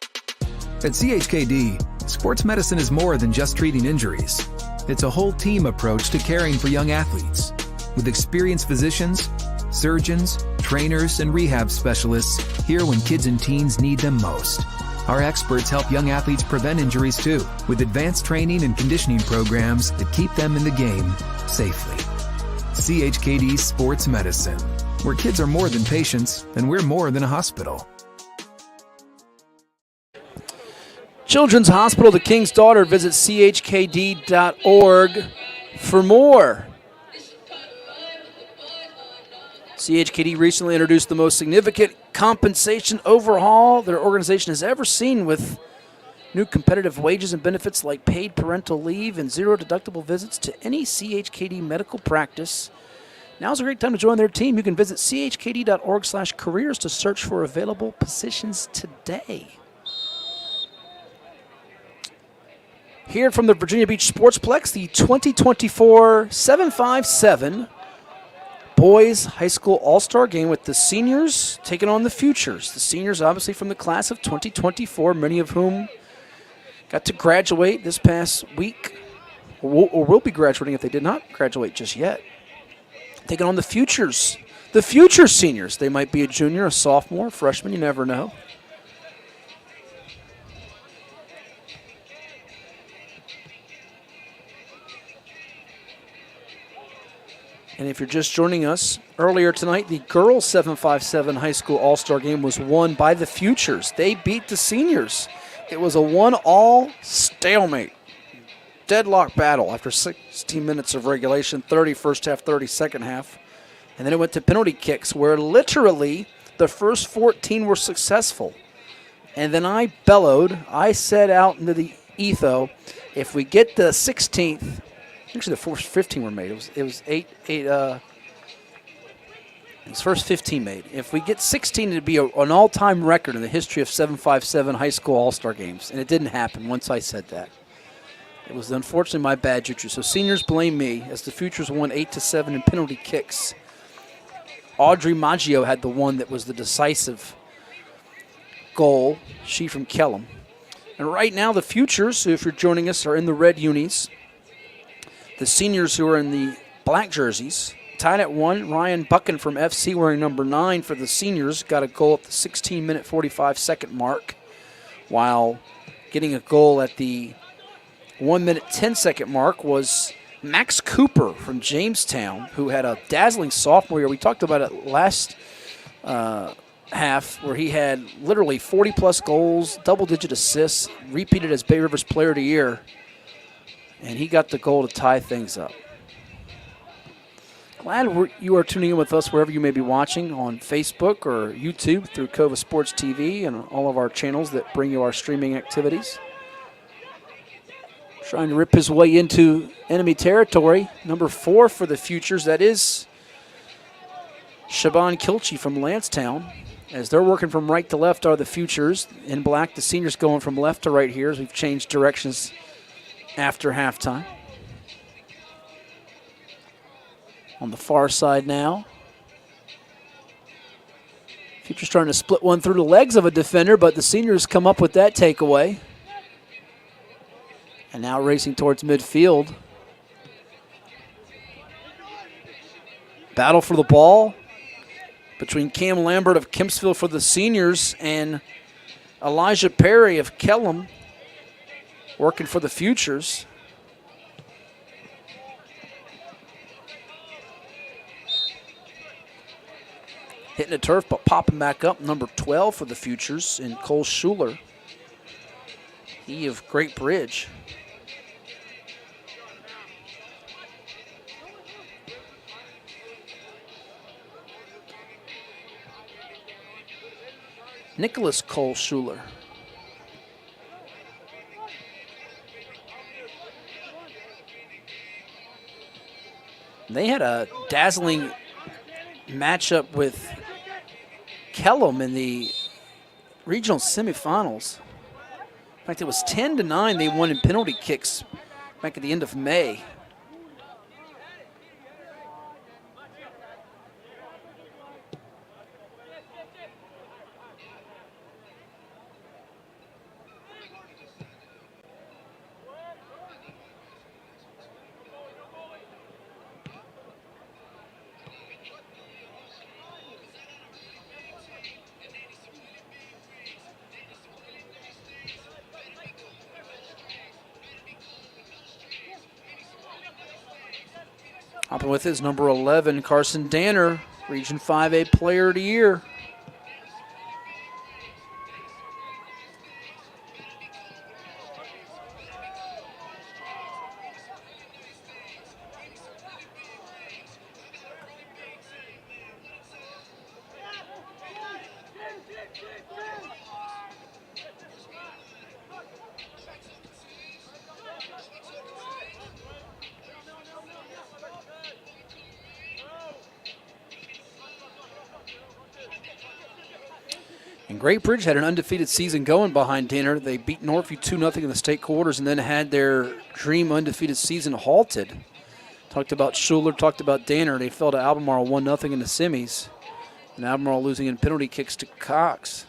At CHKD, sports medicine is more than just treating injuries. It's a whole team approach to caring for young athletes. With experienced physicians, surgeons, trainers, and rehab specialists here when kids and teens need them most. Our experts help young athletes prevent injuries too, with advanced training and conditioning programs that keep them in the game safely. CHKD Sports Medicine, where kids are more than patients and we're more than a hospital. Children's Hospital of the King's Daughter. Visit chkd.org for more. CHKD recently introduced the most significant compensation overhaul their organization has ever seen, with new competitive wages and benefits like paid parental leave and zero deductible visits to any CHKD medical practice. Now's a great time to join their team. You can visit chkd.org/careers to search for available positions today. Here from the Virginia Beach Sportsplex, the 2024 757 Boys High School All-Star Game with the seniors taking on the futures. The seniors, obviously, from the class of 2024, many of whom got to graduate this past week, or will be graduating if they did not graduate just yet. Taking on the futures. The future seniors. They might be a junior, a sophomore, a freshman, you never know. And if you're just joining us, earlier tonight, the girls' 757 High School All-Star Game was won by the Futures. They beat the seniors. It was a 1-all stalemate, deadlock battle after 16 minutes of regulation, 30 first half, 30 second half. And then it went to penalty kicks, where literally the first 14 were successful. And then I bellowed. I said out into the etho, if we get the 16th, actually, the first 15 were made. It was first 15 made. If we get 16, it'd be an all-time record in the history of 757 high school all-star games. And it didn't happen once I said that. It was unfortunately my bad juju. So seniors blame me, as the Futures won 8-7 in penalty kicks. Audrey Maggio had the one that was the decisive goal. She from Kellum. And right now the Futures, if you're joining us, are in the red unis. The seniors, who are in the black jerseys, tied at 1. Ryan Buchan from FC, wearing number 9 for the seniors, got a goal at the 16-minute, 45-second mark, while getting a goal at the 1-minute, 10-second mark was Max Cooper from Jamestown, who had a dazzling sophomore year. We talked about it last half, where he had literally 40-plus goals, double-digit assists, repeated as Bay Rivers Player of the Year. And he got the goal to tie things up. Glad you are tuning in with us wherever you may be watching, on Facebook or YouTube through CoVa Sports TV and all of our channels that bring you our streaming activities. Trying to rip his way into enemy territory. Number 4 for the Futures, that is Shaban Kilchie from Lancetown. As they're working from right to left are the Futures. In black, the seniors going from left to right here, as we've changed directions after halftime. On the far side now, Futures trying to split one through the legs of a defender, but the seniors come up with that takeaway. And now racing towards midfield. Battle for the ball between Cam Lambert of Kempsville for the seniors and Elijah Perry of Kellum, working for the Futures. Hitting the turf, but popping back up, number 12 for the Futures, and Cole Schuler. He of Great Bridge. Nicholas Cole Schuler. They had a dazzling matchup with Kellum in the regional semifinals. In fact, it was 10-9 they won in penalty kicks back at the end of May. Hopping with his number 11, Carson Danner, Region 5A Player of the Year. And Great Bridge had an undefeated season going behind Danner. They beat Northview 2-0 in the state quarters and then had their dream undefeated season halted. Talked about Schuler, talked about Danner. They fell to Albemarle 1-0 in the semis. And Albemarle losing in penalty kicks to Cox.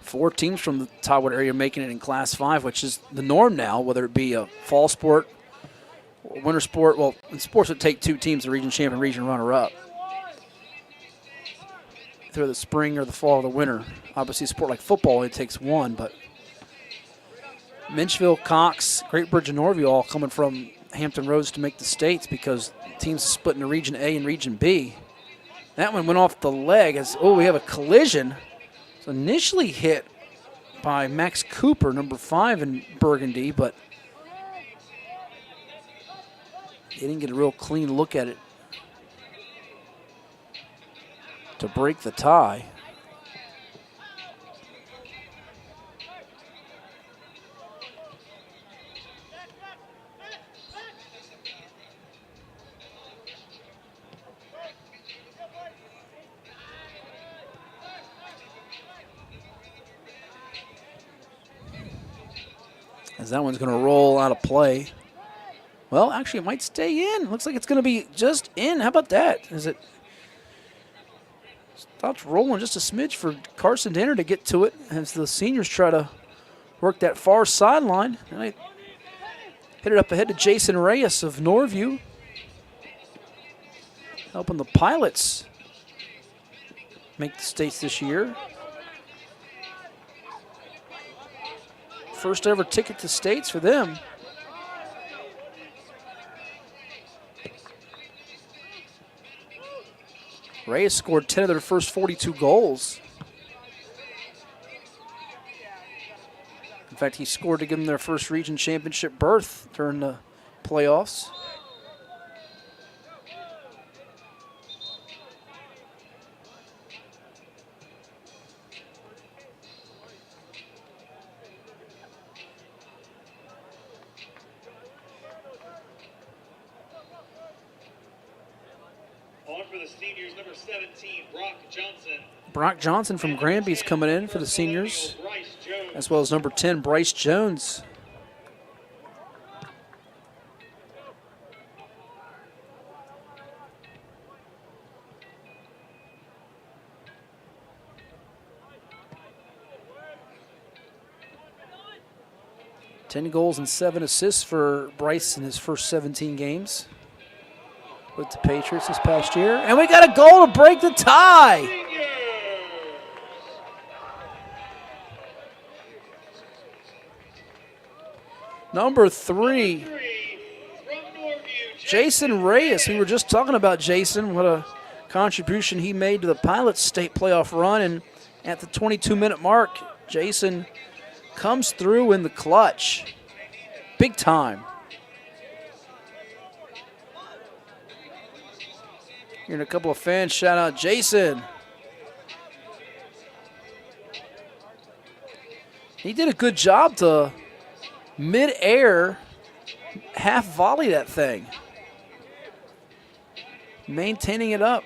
4 teams from the Totwood area making it in Class 5, which is the norm now, whether it be a fall sport or winter sport. Well, in sports it take 2 teams, the region champion, region runner-up. Either the spring or the fall or the winter. Obviously, a sport like football, it takes 1, but Minchville, Cox, Great Bridge, and Norview all coming from Hampton Roads to make the states because teams are split into Region A and Region B. That one went off the leg as, we have a collision. It's initially hit by Max Cooper, number 5 in Burgundy, but they didn't get a real clean look at it to break the tie. As that one's going to roll out of play. Well, actually, it might stay in. Looks like it's going to be just in. How about that? Is it? Stops rolling just a smidge for Carson Danner to get to it as the seniors try to work that far sideline. And I hit it up ahead to Jason Reyes of Norview, helping the Pilots make the states this year. First ever ticket to states for them. Reyes scored 10 of their first 42 goals. In fact, he scored to give them their first region championship berth during the playoffs. On for the seniors, number 17, Brock Johnson. Brock Johnson from Granby's coming in for the seniors, as well as number 10, Bryce Jones. Ten goals and 7 assists for Bryce in his first 17 games with the Patriots this past year. And we got a goal to break the tie. Number 3, Jason Reyes. We were just talking about Jason, what a contribution he made to the Pilots state playoff run. And at the 22-minute mark, Jason comes through in the clutch. Big time. Hearing a couple of fans shout out Jason. He did a good job to mid-air half volley that thing. Maintaining it up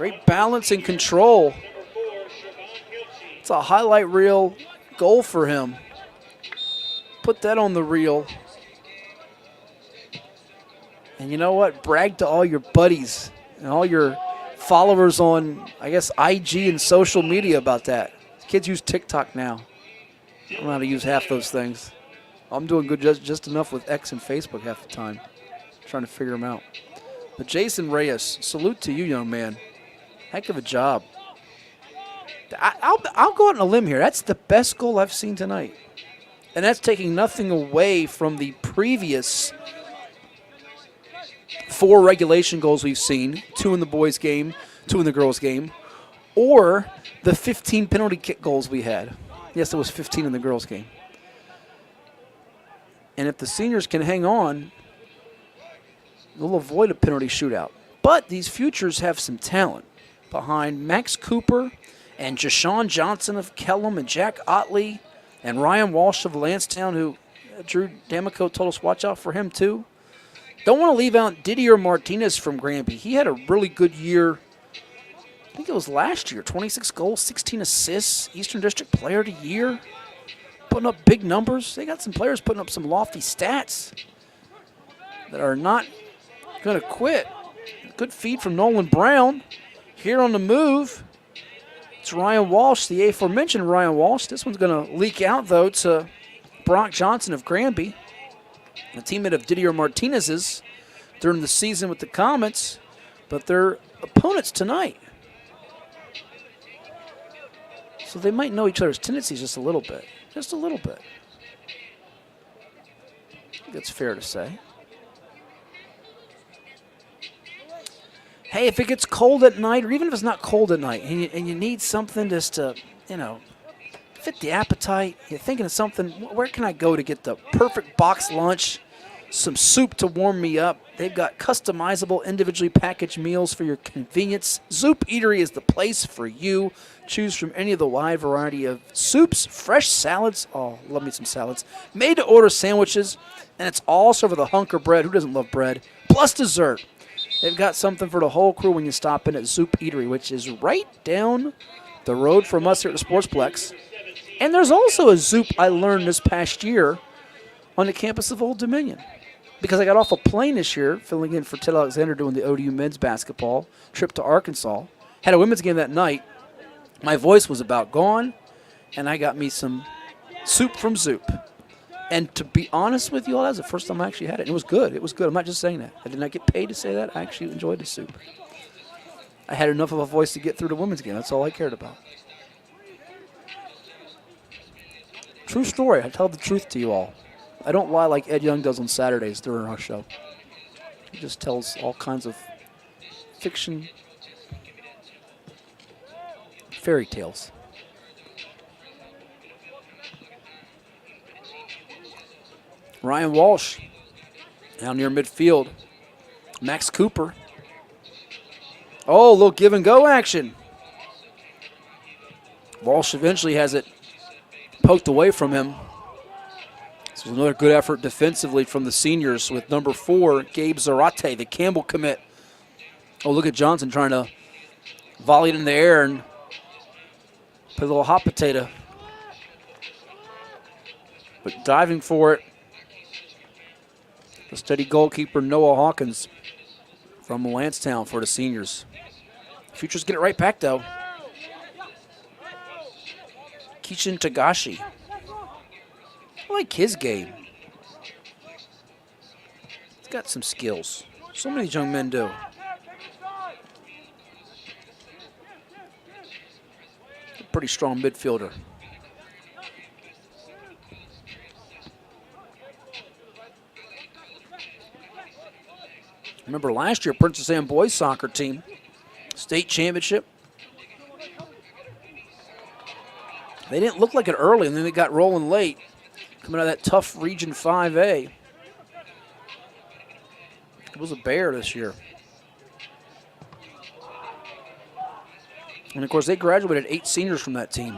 Great balance and control. It's a highlight reel goal for him. Put that on the reel. And you know what? Brag to all your buddies and all your followers on, I guess, IG and social media about that. Kids use TikTok now. I don't know how to use half those things. I'm doing good just enough with X and Facebook half the time. Trying to figure them out. But Jason Reyes, salute to you, young man. Heck of a job. I'll go out on a limb here. That's the best goal I've seen tonight. And that's taking nothing away from the previous 4 regulation goals we've seen, 2 in the boys' game, 2 in the girls' game, or the 15 penalty kick goals we had. Yes, there was 15 in the girls' game. And if the seniors can hang on, they'll avoid a penalty shootout. But these futures have some talent behind Max Cooper and Jashawn Johnson of Kellum and Jack Otley and Ryan Walsh of Lansdowne, who Drew D'Amico told us watch out for him too. Don't want to leave out Didier Martinez from Granby. He had a really good year. I think it was last year. 26 goals, 16 assists, Eastern District Player of the Year. Putting up big numbers. They got some players putting up some lofty stats that are not going to quit. Good feed from Nolan Brown. Here on the move, it's Ryan Walsh, the aforementioned Ryan Walsh. This one's going to leak out, though, to Brock Johnson of Granby, a teammate of Didier Martinez's during the season with the Comets, but they're opponents tonight. So they might know each other's tendencies just a little bit. Just a little bit. I think that's fair to say. Hey, if it gets cold at night, or even if it's not cold at night, and you need something just to, fit the appetite, you're thinking of something, where can I go to get the perfect box lunch, some soup to warm me up? They've got customizable, individually packaged meals for your convenience. Zoop Eatery is the place for you. Choose from any of the wide variety of soups, fresh salads, oh, love me some salads, made-to-order sandwiches, and it's all served with a hunk of bread. Who doesn't love bread? Plus dessert. They've got something for the whole crew when you stop in at Zoop Eatery, which is right down the road from us here at the Sportsplex. And there's also a Zoop I learned this past year on the campus of Old Dominion. Because I got off a plane this year, filling in for Ted Alexander doing the ODU men's basketball trip to Arkansas. Had a women's game that night. My voice was about gone, and I got me some soup from Zoop. And to be honest with you all, that was the first time I actually had it. It was good. It was good. I'm not just saying that. I did not get paid to say that. I actually enjoyed the soup. I had enough of a voice to get through the women's game. That's all I cared about. True story. I tell the truth to you all. I don't lie like Ed Young does on Saturdays during our show. He just tells all kinds of fiction, fairy tales. Ryan Walsh down near midfield. Max Cooper. Oh, a little give and go action. Walsh eventually has it poked away from him. This was another good effort defensively from the seniors with number 4, Gabe Zarate, the Campbell commit. Oh, look at Johnson trying to volley it in the air and put a little hot potato. But diving for it, the steady goalkeeper Noah Hawkins from Lansdowne for the seniors. Futures get it right back, though. Kishin Tagashi. I like his game. He's got some skills. So many young men do. A pretty strong midfielder. Remember last year, Princess Anne boys soccer team, state championship. They didn't look like it early, and then they got rolling late, coming out of that tough Region 5A. It was a bear this year. And, of course, they graduated 8 seniors from that team.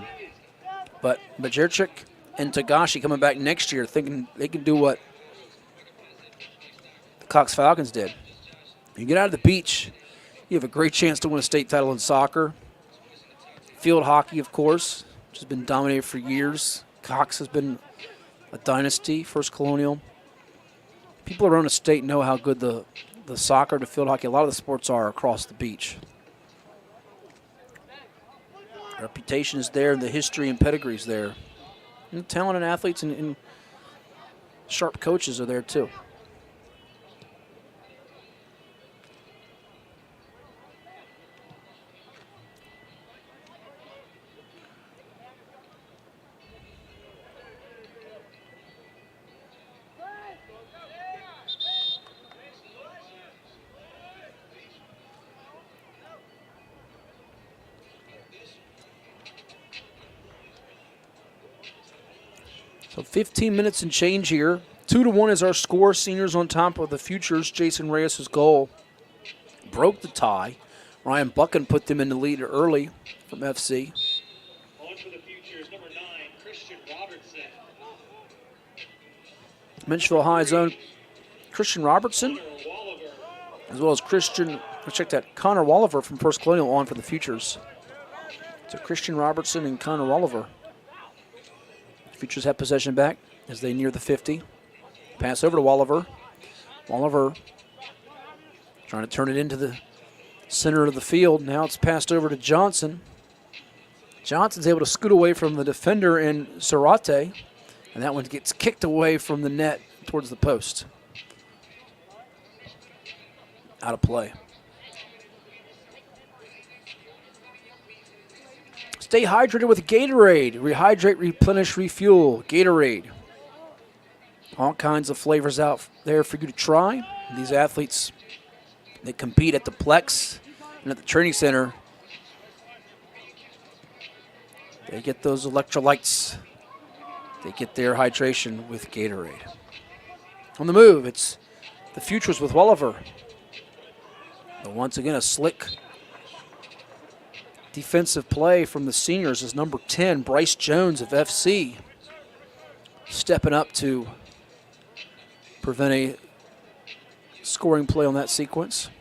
But Bajerchik and Tagashi coming back next year thinking they can do what the Cox Falcons did. You get out of the beach, you have a great chance to win a state title in soccer. Field hockey, of course, which has been dominated for years. Cox has been a dynasty, First Colonial. People around the state know how good the soccer, the field hockey, a lot of the sports are across the beach. Reputation is there, and the history and pedigree is there. And talented athletes and sharp coaches are there too. So 15 minutes and change here. 2-1 is our score. Seniors on top of the Futures. Jason Reyes' goal broke the tie. Ryan Buchan put them in the lead early from FC. On for the Futures, number 9, Christian Robertson. Menchville High's own Christian Robertson, Connor Walliver. as well as Connor Walliver from First Colonial on for the Futures. So Christian Robertson and Connor Walliver. Futures have possession back as they near the 50. Pass over to Walliver. Walliver trying to turn it into the center of the field. Now it's passed over to Johnson. Johnson's able to scoot away from the defender in Zarate, and that one gets kicked away from the net towards the post. Out of play. Stay hydrated with Gatorade. Rehydrate, replenish, refuel. Gatorade. All kinds of flavors out there for you to try. These athletes, they compete at the Plex and at the training center. They get those electrolytes. They get their hydration with Gatorade. On the move, it's the Futures with Walliver. But once again, a slick defensive play from the seniors is number 10, Bryce Jones of FC, stepping up to prevent a scoring play on that sequence.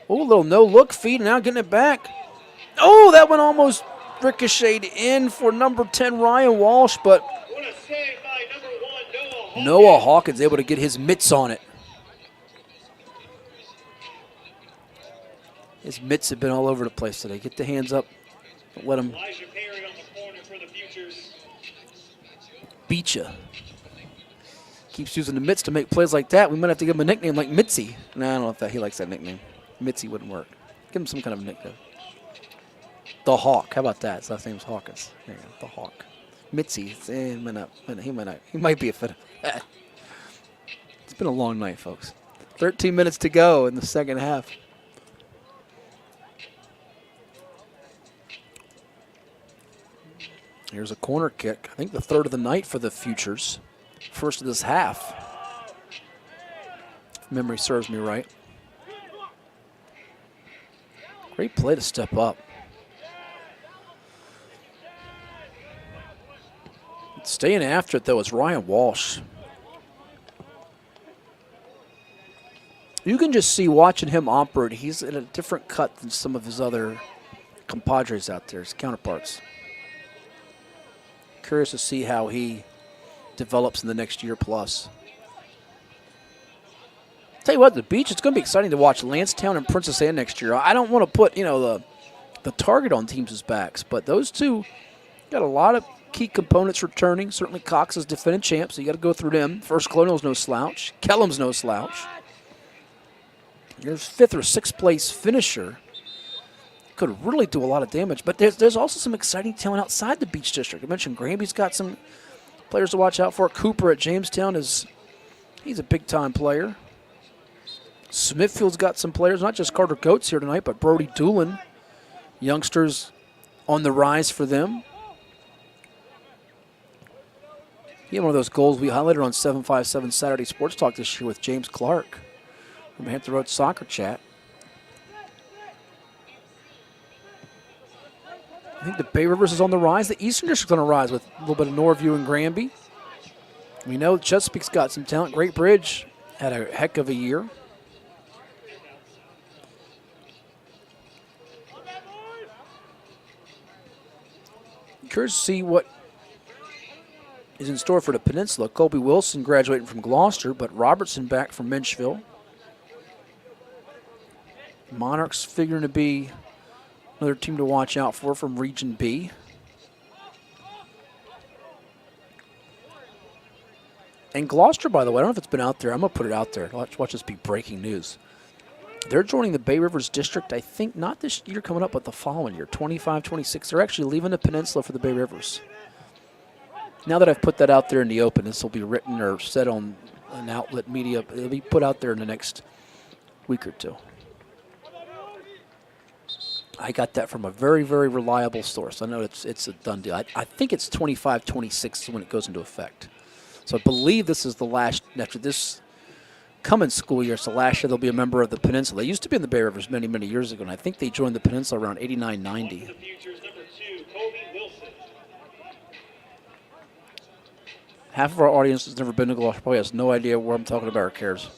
Oh, a little no-look feed, now getting it back. Oh, that one almost ricocheted in for number 10, Ryan Walsh, but What a save by number 1, Noah Hawkins able to get his mitts on it. His mitts have been all over the place today. Get the hands up. Don't let him Elijah Perry on the corner for the Futures. beat you. Keeps using the mitts to make plays like that. We might have to give him a nickname like Mitzi. No, I don't know if he likes that nickname. Mitzi wouldn't work. Give him some kind of a nickname. The Hawk. How about that? His last name's Hawkins. There you go. The Hawk. Mitzi. He might not. He might be a fit. It's been a long night, folks. 13 minutes to go in the second half. Here's a corner kick. I think the third of the night for the Futures. First of this half. If memory serves me right. Great play to step up. Staying after it, though, is Ryan Walsh. You can just see watching him operate, he's in a different cut than some of his other compadres out there, his counterparts. Curious to see how he develops in the next year plus. Tell you what, the beach, it's going to be exciting to watch Lancetown and Princess Anne next year. I don't want to put, the target on teams' backs, but those two got a lot of key components returning. Certainly Cox is defending champ, so you got to go through them. First Colonial's no slouch. Kellum's no slouch. Your 5th or 6th place finisher could really do a lot of damage. But there's also some exciting talent outside the Beach District. I mentioned Granby's got some players to watch out for. Cooper at Jamestown he's a big-time player. Smithfield's got some players, not just Carter Goetz here tonight, but Brody Doolin. Youngsters on the rise for them. He had one of those goals we highlighted on 757 Saturday Sports Talk this year with James Clark from Hampton Road Soccer Chat. I think the Bay Rivers is on the rise. The Eastern District's on the rise with a little bit of Norview and Granby. We know Chesapeake's got some talent. Great Bridge had a heck of a year. Curious to see what is in store for the Peninsula. Colby Wilson graduating from Gloucester, but Robertson back from Minchville. Monarchs figuring to be another team to watch out for from Region B. And Gloucester, by the way, I don't know if it's been out there. I'm going to put it out there. Watch this be breaking news. They're joining the Bay Rivers District, I think, not this year coming up, but the following year, 25-26. They're actually leaving the peninsula for the Bay Rivers. Now that I've put that out there in the open, this will be written or said on an outlet media. It'll be put out there in the next week or two. I got that from a very, very reliable source. I know it's a done deal. I think it's 25-26 when it goes into effect. So I believe this is the last, after this coming school year, it's the last year they'll be a member of the Peninsula. They used to be in the Bay Rivers many, many years ago, and I think they joined the Peninsula around 89-90. Half of our audience has never been to Gloucester, probably has no idea where I'm talking about or cares.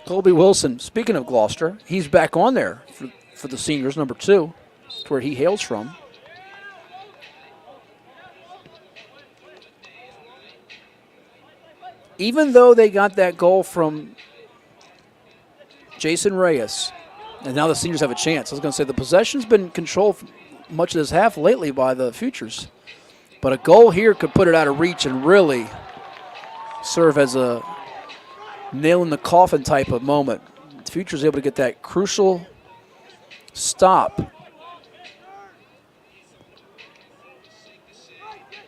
Colby Wilson, speaking of Gloucester, he's back on there for the seniors, number 2, to where he hails from. Even though they got that goal from Jason Reyes, and now the seniors have a chance. I was going to say the possession's been controlled much of this half lately by the Futures. But a goal here could put it out of reach and really serve as a nail in the coffin type of moment. The Futures able to get that crucial stop.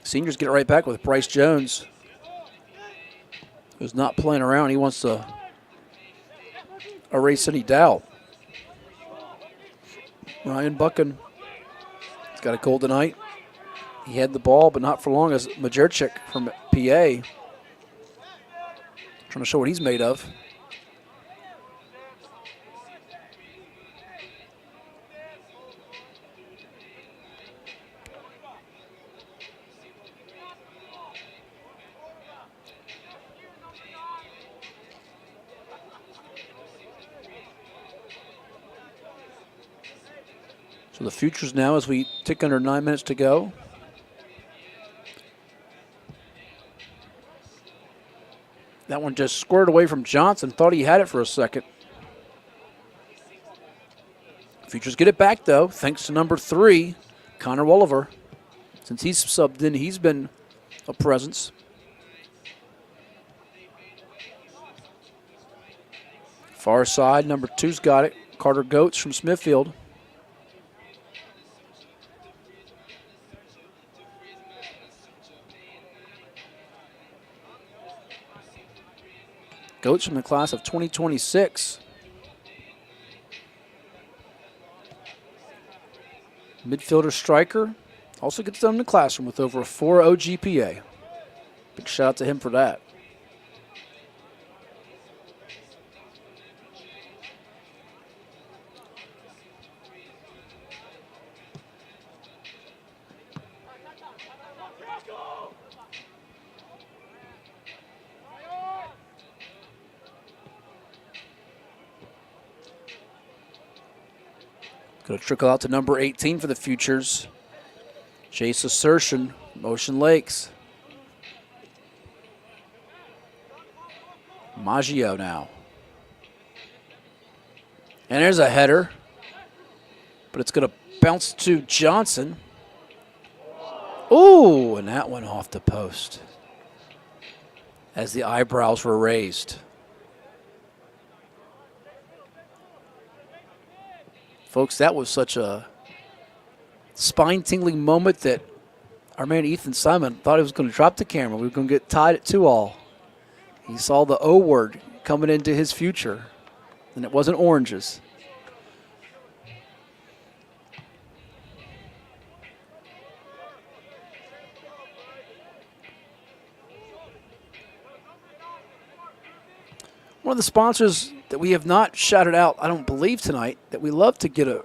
Seniors get it right back with Bryce Jones, who's not playing around. He wants to erase any doubt. Ryan Buchan has got a goal tonight. He had the ball, but not for long, as Majerchik from PA. Trying to show what he's made of. So the Futures now, as we tick under 9 minutes to go. That one just squared away from Johnson. Thought he had it for a second. Futures get it back, though, thanks to number 3, Connor Wolliver. Since he's subbed in, he's been a presence. Far side, number 2's got it. Carter Goetz from Smithfield. Goetz from the class of 2026. Midfielder striker. Also gets done in the classroom with over a 4.0 GPA. Big shout out to him for that. Going to trickle out to number 18 for the Futures. Chase Assertion, Motion Lakes. Maggio now. And there's a header. But it's going to bounce to Johnson. Ooh, and that went off the post as the eyebrows were raised. Folks, that was such a spine-tingling moment that our man Ethan Simon thought he was going to drop the camera. We were going to get tied at 2-2. He saw the O word coming into his future, and it wasn't oranges. One of the sponsors that we have not shouted out, I don't believe tonight, that we love to get a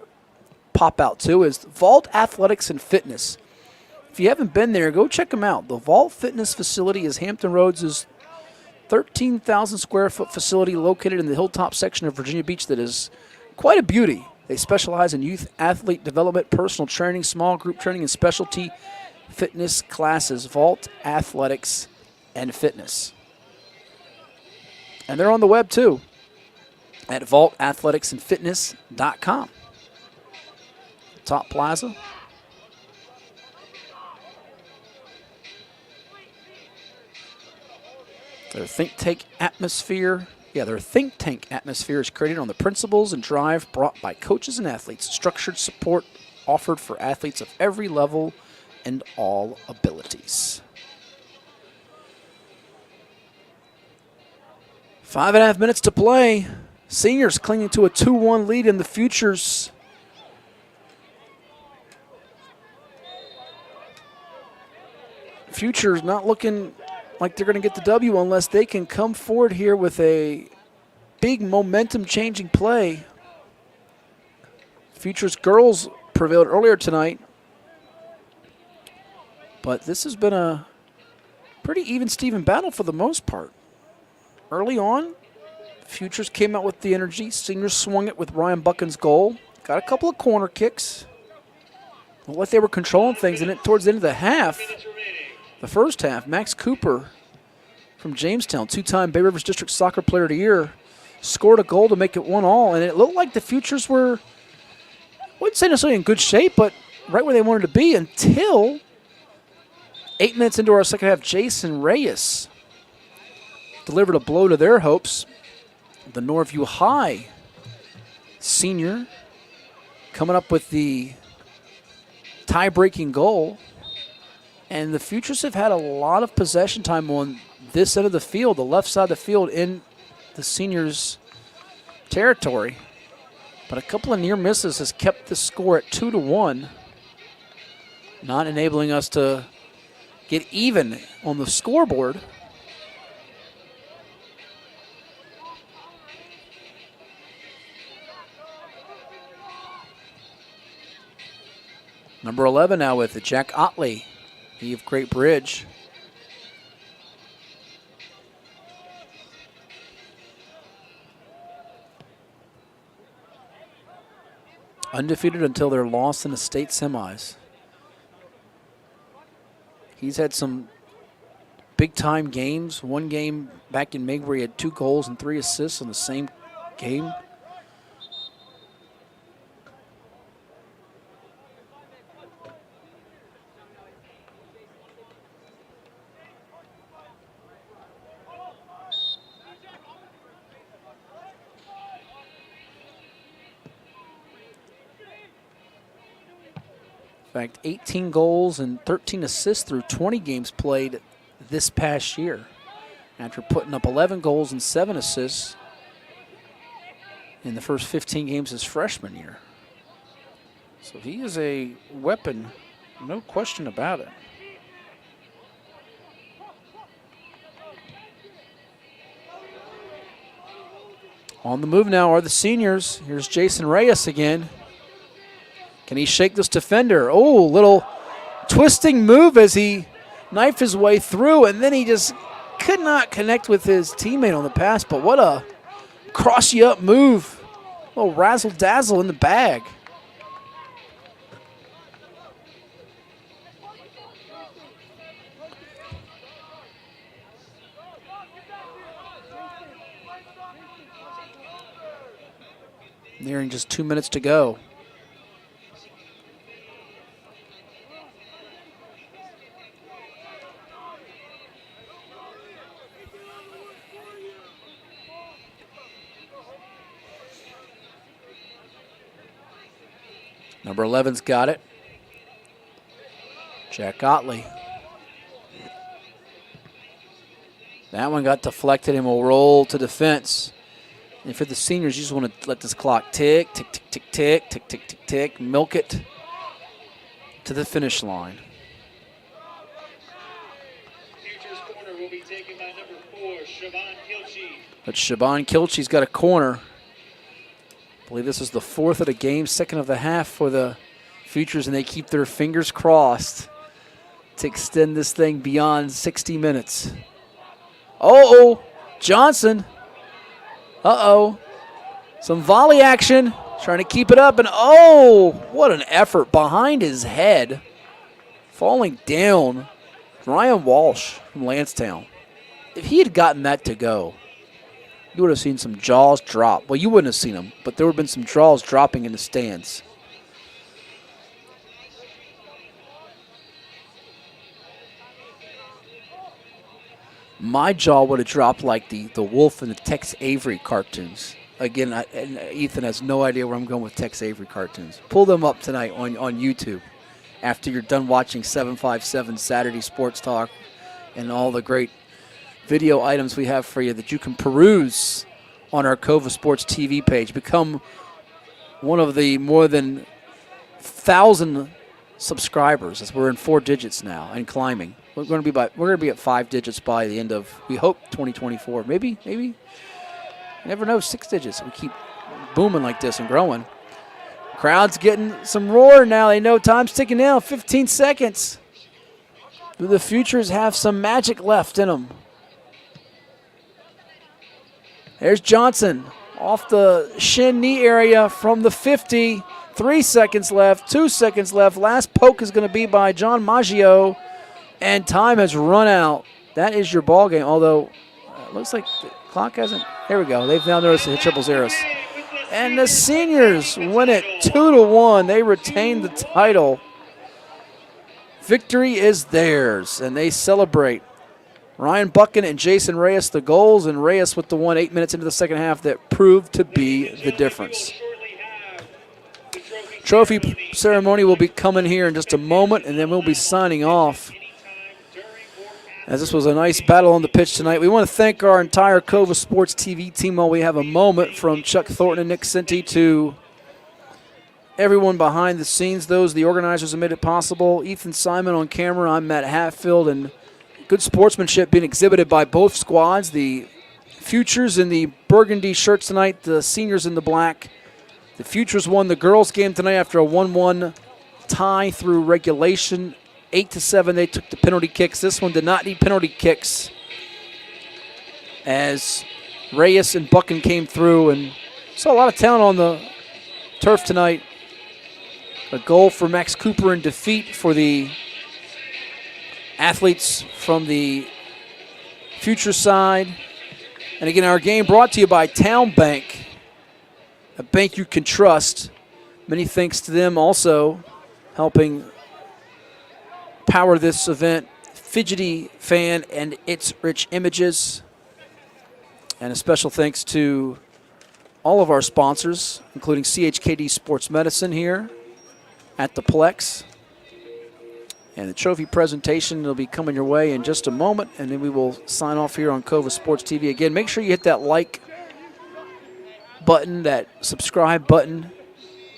pop out to is Vault Athletics and Fitness. If you haven't been there, go check them out. The Vault Fitness facility is Hampton Roads' 13,000 square foot facility located in the hilltop section of Virginia Beach that is quite a beauty. They specialize in youth athlete development, personal training, small group training, and specialty fitness classes, vault, athletics, and fitness. And they're on the web too at vaultathleticsandfitness.com. Top Plaza. Their think tank atmosphere. Their think tank atmosphere is created on the principles and drive brought by coaches and athletes. Structured support offered for athletes of every level and all abilities. 5.5 minutes to play. Seniors clinging to a 2-1 lead in the Futures. Futures not looking like they're going to get the W unless they can come forward here with a big momentum-changing play. Futures girls prevailed earlier tonight, but this has been a pretty even-steven battle for the most part. Early on, Futures came out with the energy. Seniors swung it with Ryan Buchan's goal. Got a couple of corner kicks. Looked like they were controlling things, and towards the end of the half, the first half, Max Cooper from Jamestown, two-time Bay Rivers District Soccer Player of the Year, scored a goal to make it 1-1, and it looked like the Futures were, I wouldn't say necessarily in good shape, but right where they wanted to be until 8 minutes into our second half, Jason Reyes delivered a blow to their hopes. The Northview High senior coming up with the tie-breaking goal. And the Futures have had a lot of possession time on this end of the field, the left side of the field in the seniors' territory. But a couple of near misses has kept the score at 2-1, not enabling us to get even on the scoreboard. Number 11 now with Jack Otley. He of Great Bridge. Undefeated until their loss in the state semis. He's had some big-time games. One game back in May where he had 2 goals and 3 assists in the same game. In fact, 18 goals and 13 assists through 20 games played this past year, after putting up 11 goals and 7 assists in the first 15 games his freshman year. So he is a weapon, no question about it. On the move now are the seniors. Here's Jason Reyes again. Can he shake this defender? Oh, little twisting move as he knifed his way through, and then he just could not connect with his teammate on the pass. But what a cross-you-up move. A little razzle-dazzle in the bag. Nearing just 2 minutes to go. Number 11's got it. Jack Otley. That one got deflected and will roll to defense. And for the seniors, you just want to let this clock tick, tick, tick, tick, tick, tick, tick, tick, tick, milk it to the finish line. Futures corner will be taken by number 4, Siobhan Kilchie. But Siobhan Kilchie's got a corner. I believe this is the 4th of the game, 2nd of the half for the Futures, and they keep their fingers crossed to extend this thing beyond 60 minutes. Uh-oh, Johnson. Uh-oh, some volley action. Trying to keep it up, and oh, what an effort behind his head. Falling down. Ryan Walsh from Lansdowne. If he had gotten that to go, you would have seen some jaws drop. Well, you wouldn't have seen them, but there would have been some jaws dropping in the stands. My jaw would have dropped like the wolf in the Tex Avery cartoons. Again, and Ethan has no idea where I'm going with Tex Avery cartoons. Pull them up tonight on YouTube after you're done watching 757 Saturday Sports Talk and all the great video items we have for you that you can peruse on our CoVa Sports TV page. Become one of the more than 1,000 subscribers, as we're in 4 digits now and climbing. We're going to be at 5 digits by the end of, we hope, 2024. Maybe. You never know, 6 digits. We keep booming like this and growing. Crowd's getting some roar now. They know time's ticking down. 15 seconds. Do the Futures have some magic left in them? There's Johnson off the shin knee area from the 50. 3 seconds left, 2 seconds left. Last poke is going to be by John Maggio, and time has run out. That is your ball game, although it looks like the clock hasn't. Here we go. They've now noticed the triple zeros. And the Seniors win it 2-1. They retain the title. Victory is theirs, and they celebrate. Ryan Buchan and Jason Reyes the goals, and Reyes with the 8 minutes into the second half that proved to be the difference. Trophy ceremony will be coming here in just a moment, and then we'll be signing off. As this was a nice battle on the pitch tonight. We want to thank our entire CoVa Sports TV team while we have a moment, from Chuck Thornton and Nick Sinti to everyone behind the scenes, those, the organizers who made it possible. Ethan Simon on camera, I'm Matt Hatfield, and good sportsmanship being exhibited by both squads. The Futures in the burgundy shirts tonight, the Seniors in the black. The Futures won the girls' game tonight after a 1-1 tie through regulation. 8-7, they took the penalty kicks. This one did not need penalty kicks, as Reyes and Buchan came through, and saw a lot of talent on the turf tonight. A goal for Max Cooper in defeat for the athletes from the Future side. And again, our game brought to you by Town Bank, a bank you can trust. Many thanks to them also helping power this event. Fidgety Fan and It's Rich Images. And a special thanks to all of our sponsors, including CHKD Sports Medicine here at the Plex. And the trophy presentation will be coming your way in just a moment, and then we will sign off here on CoVa Sports TV. Again, make sure you hit that like button, that subscribe button,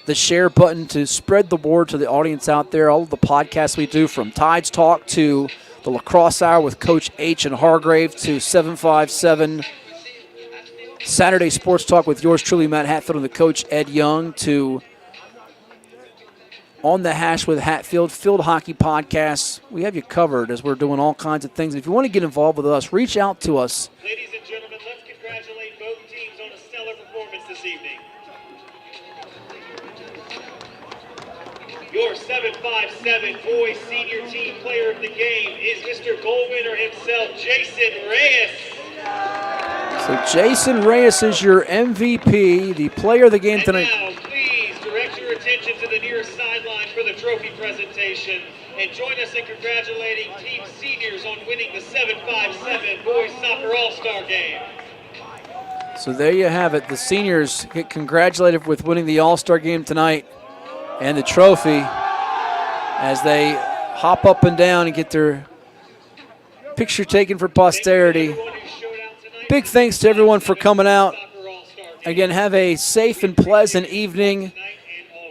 the share button to spread the word to the audience out there. All of the podcasts we do, from Tides Talk to the Lacrosse Hour with Coach H and Hargrave to 757 Saturday Sports Talk with yours truly, Matt Hatfield, and the coach, Ed Young, to On the Hash with Hatfield, Field Hockey Podcasts. We have you covered as we're doing all kinds of things. If you want to get involved with us, reach out to us. Ladies and gentlemen, let's congratulate both teams on a stellar performance this evening. Your 757 boys senior team player of the game is Mr. Goal winner himself, Jason Reyes. So Jason Reyes is your MVP, the player of the game tonight. And now, please direct your attention to the near sideline for the trophy presentation, and join us in congratulating Team Seniors on winning the 757 Boys Soccer All-Star Game. So there you have it. The Seniors get congratulated with winning the All-Star Game tonight and the trophy as they hop up and down and get their picture taken for posterity. Big thanks to everyone for coming out. Again, have a safe and pleasant evening.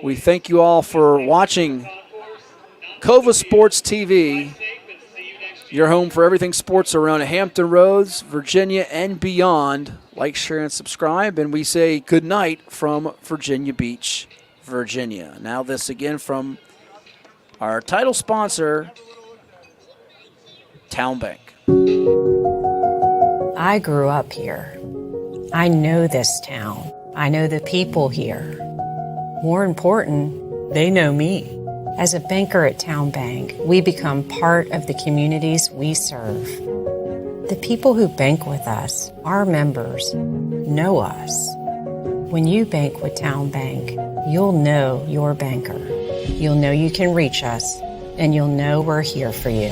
We thank you all for watching CoVa Sports TV, your home for everything sports around Hampton Roads, Virginia, and beyond. Like, share, and subscribe, and we say good night from Virginia Beach, Virginia. Now this again from our title sponsor, Town Bank. I grew up here. I know this town. I know the people here. More important, they know me. As a banker at Town Bank, we become part of the communities we serve. The people who bank with us, our members, know us. When you bank with Town Bank, you'll know your banker. You'll know you can reach us, and you'll know we're here for you.